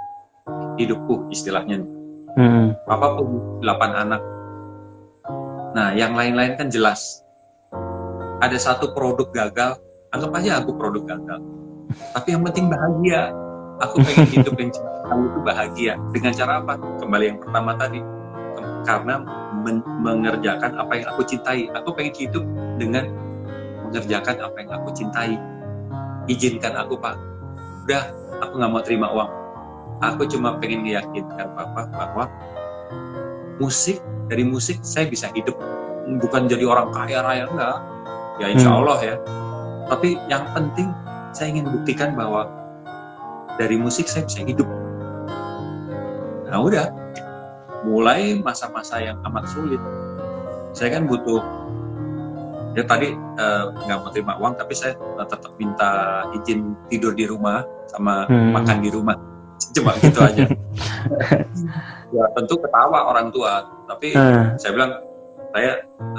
hidupku," istilahnya. Papa punya 8 anak. Nah, yang lain-lain kan jelas. Ada satu produk gagal, anggap aja aku produk gagal. Tapi yang penting bahagia. Aku pengen hidup yang itu bahagia. Dengan cara apa? Kembali yang pertama tadi. Karena mengerjakan apa yang aku cintai. Aku pengen hidup dengan mengerjakan apa yang aku cintai. Izinkan aku, Pak. Udah, aku nggak mau terima uang. Aku cuma pengen meyakinkan Papa bahwa dari musik saya bisa hidup. Bukan jadi orang kaya raya, enggak. Ya insya Allah ya. Tapi yang penting saya ingin buktikan bahwa dari musik saya bisa hidup. Nah udah, mulai masa-masa yang amat sulit. Saya kan butuh, ya tadi nggak mau terima uang, tapi saya tetap minta izin tidur di rumah sama makan di rumah. Cuma gitu aja. Ya tentu ketawa orang tua, tapi saya bilang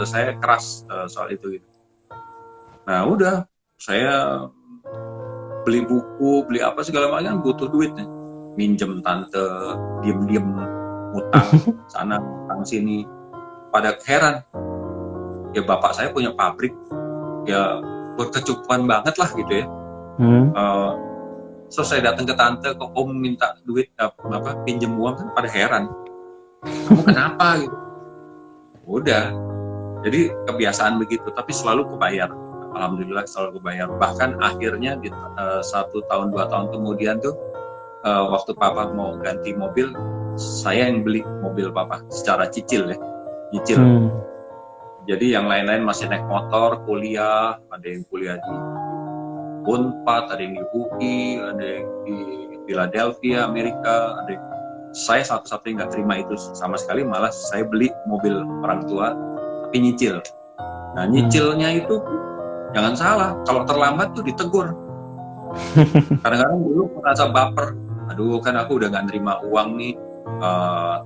saya keras soal itu gitu. Nah udah, saya beli buku, beli apa segala macam, butuh duit nih. Minjem tante, diem-diem utang sana, utang sini. Pada heran, ya bapak saya punya pabrik, ya berkecukupan banget lah gitu ya. So saya datang ke tante, ke om minta duit, pinjem uang, kan pada heran. Kamu kenapa gitu? Udah, jadi kebiasaan begitu, tapi selalu kebayar. Alhamdulillah selalu kebayar. Bahkan akhirnya di 1 tahun 2 tahun kemudian tuh, waktu papa mau ganti mobil, saya yang beli mobil papa secara cicil ya, nyicil. Jadi yang lain-lain masih naik motor, kuliah, ada yang kuliah di Unpad, ada yang di UI, ada yang di Philadelphia, Amerika, ada yang saya satu-satunya nggak terima itu sama sekali, malah saya beli mobil orang tua tapi nyicil. Nah nyicilnya itu jangan salah, kalau terlambat tuh ditegur. Kadang-kadang dulu merasa baper, aduh kan aku udah nggak nerima uang nih,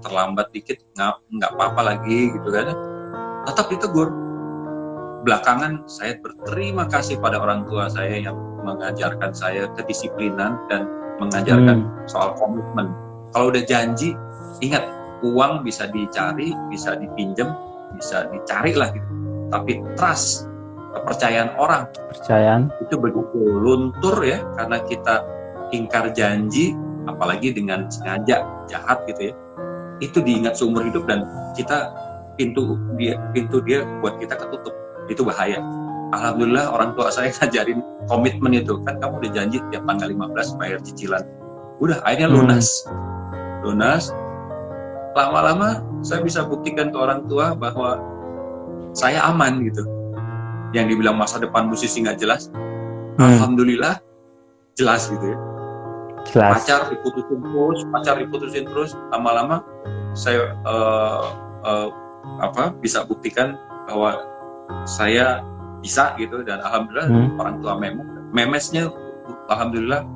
terlambat dikit nggak apa-apa lagi gitu kan, tetap ditegur. Belakangan saya berterima kasih pada orang tua saya yang mengajarkan saya kedisiplinan dan mengajarkan soal komitmen. Kalau udah janji, ingat, uang bisa dicari, bisa dipinjam, bisa dicari lah gitu. Tapi trust, kepercayaan orang, itu begitu luntur ya, karena kita ingkar janji, apalagi dengan sengaja jahat gitu ya. Itu diingat seumur hidup dan kita pintu dia buat kita ketutup. Itu bahaya. Alhamdulillah orang tua saya ngajarin komitmen itu. Kan kamu udah janji tiap tanggal 15 bayar cicilan. Udah, akhirnya lunas. Lama-lama saya bisa buktikan ke orang tua bahwa saya aman gitu. Yang dibilang masa depan musisi nggak jelas, alhamdulillah jelas gitu ya. Jelas. Pacar diputusin terus, lama-lama saya bisa buktikan bahwa saya bisa gitu, dan alhamdulillah orang tua memesnya alhamdulillah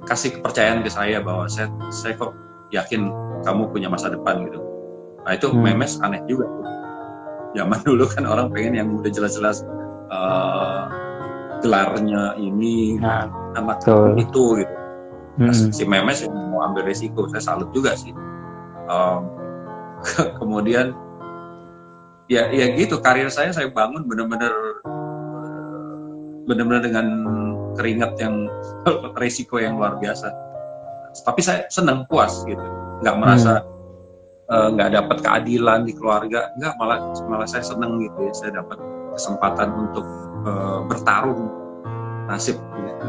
kasih kepercayaan ke saya bahwa saya kok yakin kamu punya masa depan gitu. Nah itu memes aneh juga. Zaman dulu kan orang pengen yang udah jelas-jelas gelarnya ini, anak itu gitu. Nah, si memes yang mau ambil resiko, saya salut juga sih. Kemudian ya gitu, karir saya bangun benar-benar dengan keringat yang resiko yang luar biasa. Tapi saya senang, puas gitu, nggak merasa nggak dapat keadilan di keluarga, nggak, malah saya senang gitu ya, saya dapat kesempatan untuk bertarung nasib gitu.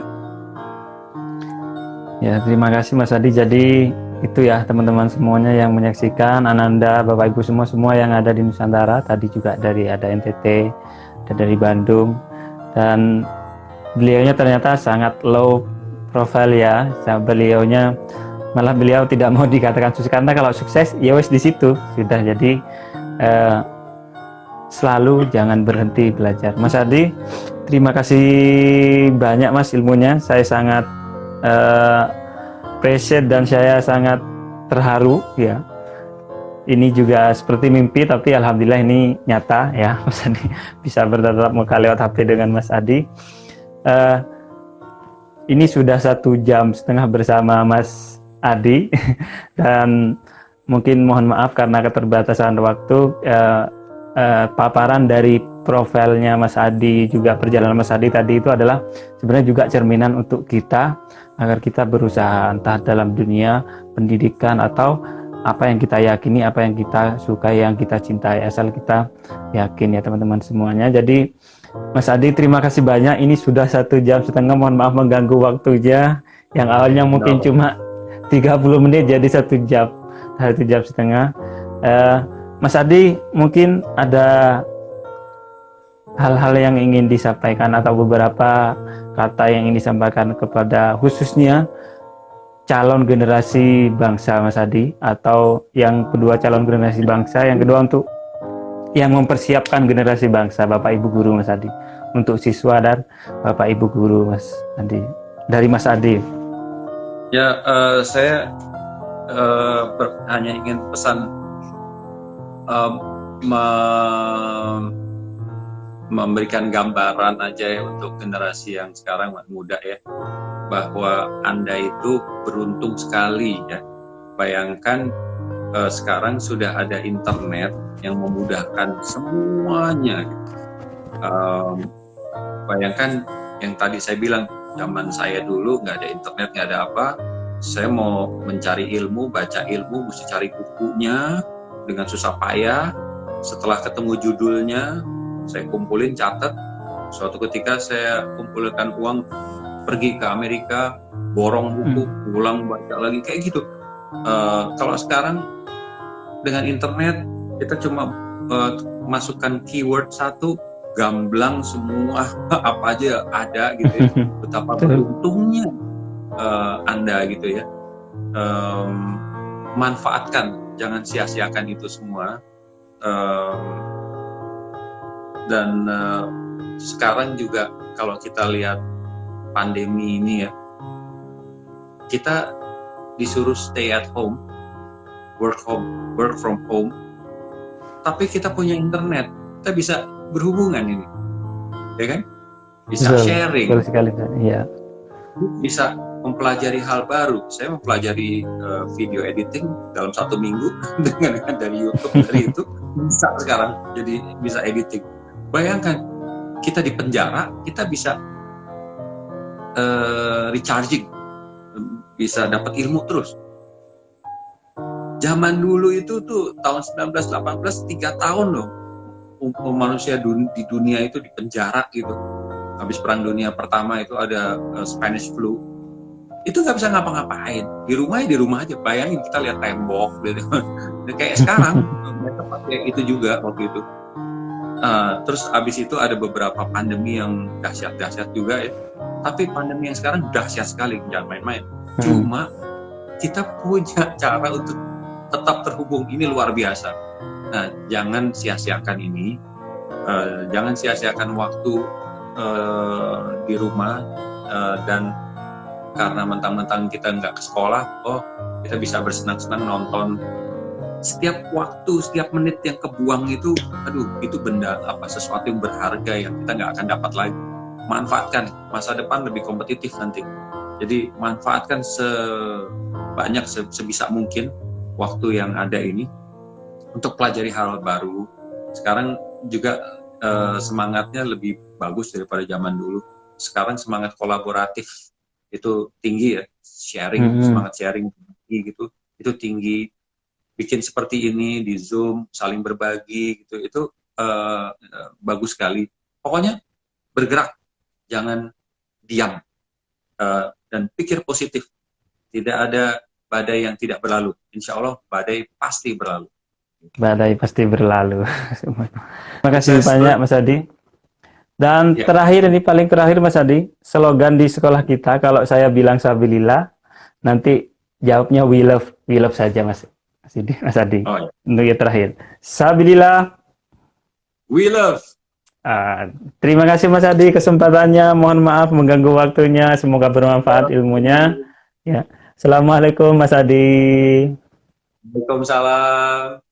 Ya, terima kasih Mas Adi. Jadi itu ya teman-teman semuanya yang menyaksikan, Ananda, Bapak Ibu semua yang ada di Nusantara, tadi juga ada NTT, ada dari Bandung, dan beliaunya ternyata sangat low profile ya. Beliaunya malah beliau tidak mau dikatakan sukses, karena kalau sukses ya wes di situ sudah. Jadi selalu jangan berhenti belajar. Mas Adi, terima kasih banyak Mas ilmunya. Saya sangat appreciate dan saya sangat terharu ya. Ini juga seperti mimpi, tapi alhamdulillah ini nyata ya, Mas Adi bisa bertatap muka lewat HP dengan Mas Adi. Ini sudah 1,5 jam bersama Mas Adi dan mungkin mohon maaf karena keterbatasan waktu. Paparan dari profilnya Mas Adi, juga perjalanan Mas Adi tadi itu adalah sebenarnya juga cerminan untuk kita, agar kita berusaha entah dalam dunia pendidikan atau apa yang kita yakini, apa yang kita sukai, yang kita cintai, asal kita yakin ya teman-teman semuanya. Jadi Mas Adi, terima kasih banyak. Ini sudah 1,5 jam, mohon maaf mengganggu waktunya yang awalnya mungkin cuma 30 menit jadi 1 jam, 1,5 jam. Mas Adi, mungkin ada hal-hal yang ingin disampaikan atau beberapa kata yang ingin disampaikan kepada khususnya calon generasi bangsa Mas Adi, atau yang kedua calon generasi bangsa, yang kedua untuk yang mempersiapkan generasi bangsa, Bapak Ibu guru Mas Adi, untuk siswa dan Bapak Ibu guru Mas Adi, dari Mas Adi. Ya, saya hanya ingin pesan, memberikan gambaran aja ya untuk generasi yang sekarang muda ya, bahwa Anda itu beruntung sekali ya. Bayangkan sekarang sudah ada internet yang memudahkan semuanya. Bayangkan yang tadi saya bilang, zaman saya dulu nggak ada internet, nggak ada apa, saya mau mencari ilmu, baca ilmu, mesti cari bukunya dengan susah payah. Setelah ketemu judulnya, saya kumpulin, catat. Suatu ketika saya kumpulkan uang, pergi ke Amerika, borong buku, pulang baca lagi, kayak gitu. Kalau sekarang dengan internet, kita cuma masukkan keyword satu, gamblang semua apa aja ada gitu ya. Betapa beruntungnya Anda gitu ya. manfaatkan, jangan sia-siakan itu semua. Dan sekarang juga kalau kita lihat pandemi ini ya, kita disuruh stay at home, work from home, tapi kita punya internet, kita bisa berhubungan ini, ya kan? Bisa sharing, betul sekali, ya. bisa mempelajari hal baru. Saya mempelajari video editing dalam 1 minggu dengan dari YouTube, dari itu bisa sekarang jadi bisa editing. Bayangkan kita di penjara, kita bisa recharging, bisa dapat ilmu terus. Zaman dulu itu tuh tahun 1918, 3 tahun loh manusia di dunia itu di penjara gitu. Habis Perang Dunia Pertama itu ada Spanish flu, itu nggak bisa ngapa-ngapain, di rumah aja. Bayangin kita lihat tembok gitu. Kayak sekarang mereka pakai itu juga waktu itu. Terus habis itu ada beberapa pandemi yang dahsyat juga ya, tapi pandemi yang sekarang dahsyat sekali, jangan main-main. Cuma kita punya cara untuk tetap terhubung, ini luar biasa. Nah, jangan sia-siakan ini, jangan sia-siakan waktu di rumah, dan karena mentang-mentang kita nggak ke sekolah, kita bisa bersenang-senang nonton. Setiap waktu, setiap menit yang kebuang itu, itu benda sesuatu yang berharga yang kita nggak akan dapat lagi. Manfaatkan, masa depan lebih kompetitif nanti. Jadi manfaatkan sebanyak sebisa mungkin waktu yang ada ini untuk pelajari hal baru. Sekarang juga semangatnya lebih bagus daripada zaman dulu. Sekarang semangat kolaboratif itu tinggi ya, sharing, semangat sharing tinggi gitu, itu tinggi. Bikin seperti ini di Zoom, saling berbagi gitu, itu bagus sekali. Pokoknya bergerak, jangan diam, dan pikir positif. Tidak ada badai yang tidak berlalu. Insya Allah badai pasti berlalu. Badai pasti berlalu. Terima kasih banyak Mas Adi. Dan terakhir, ini paling terakhir Mas Adi, slogan di sekolah kita, kalau saya bilang sabilillah, nanti jawabnya we love saja Mas Adi. Untuk yang terakhir, sabilillah, we love. Terima kasih Mas Adi kesempatannya, mohon maaf mengganggu waktunya, semoga bermanfaat ilmunya. Ya. Assalamualaikum Mas Adi. Waalaikumsalam.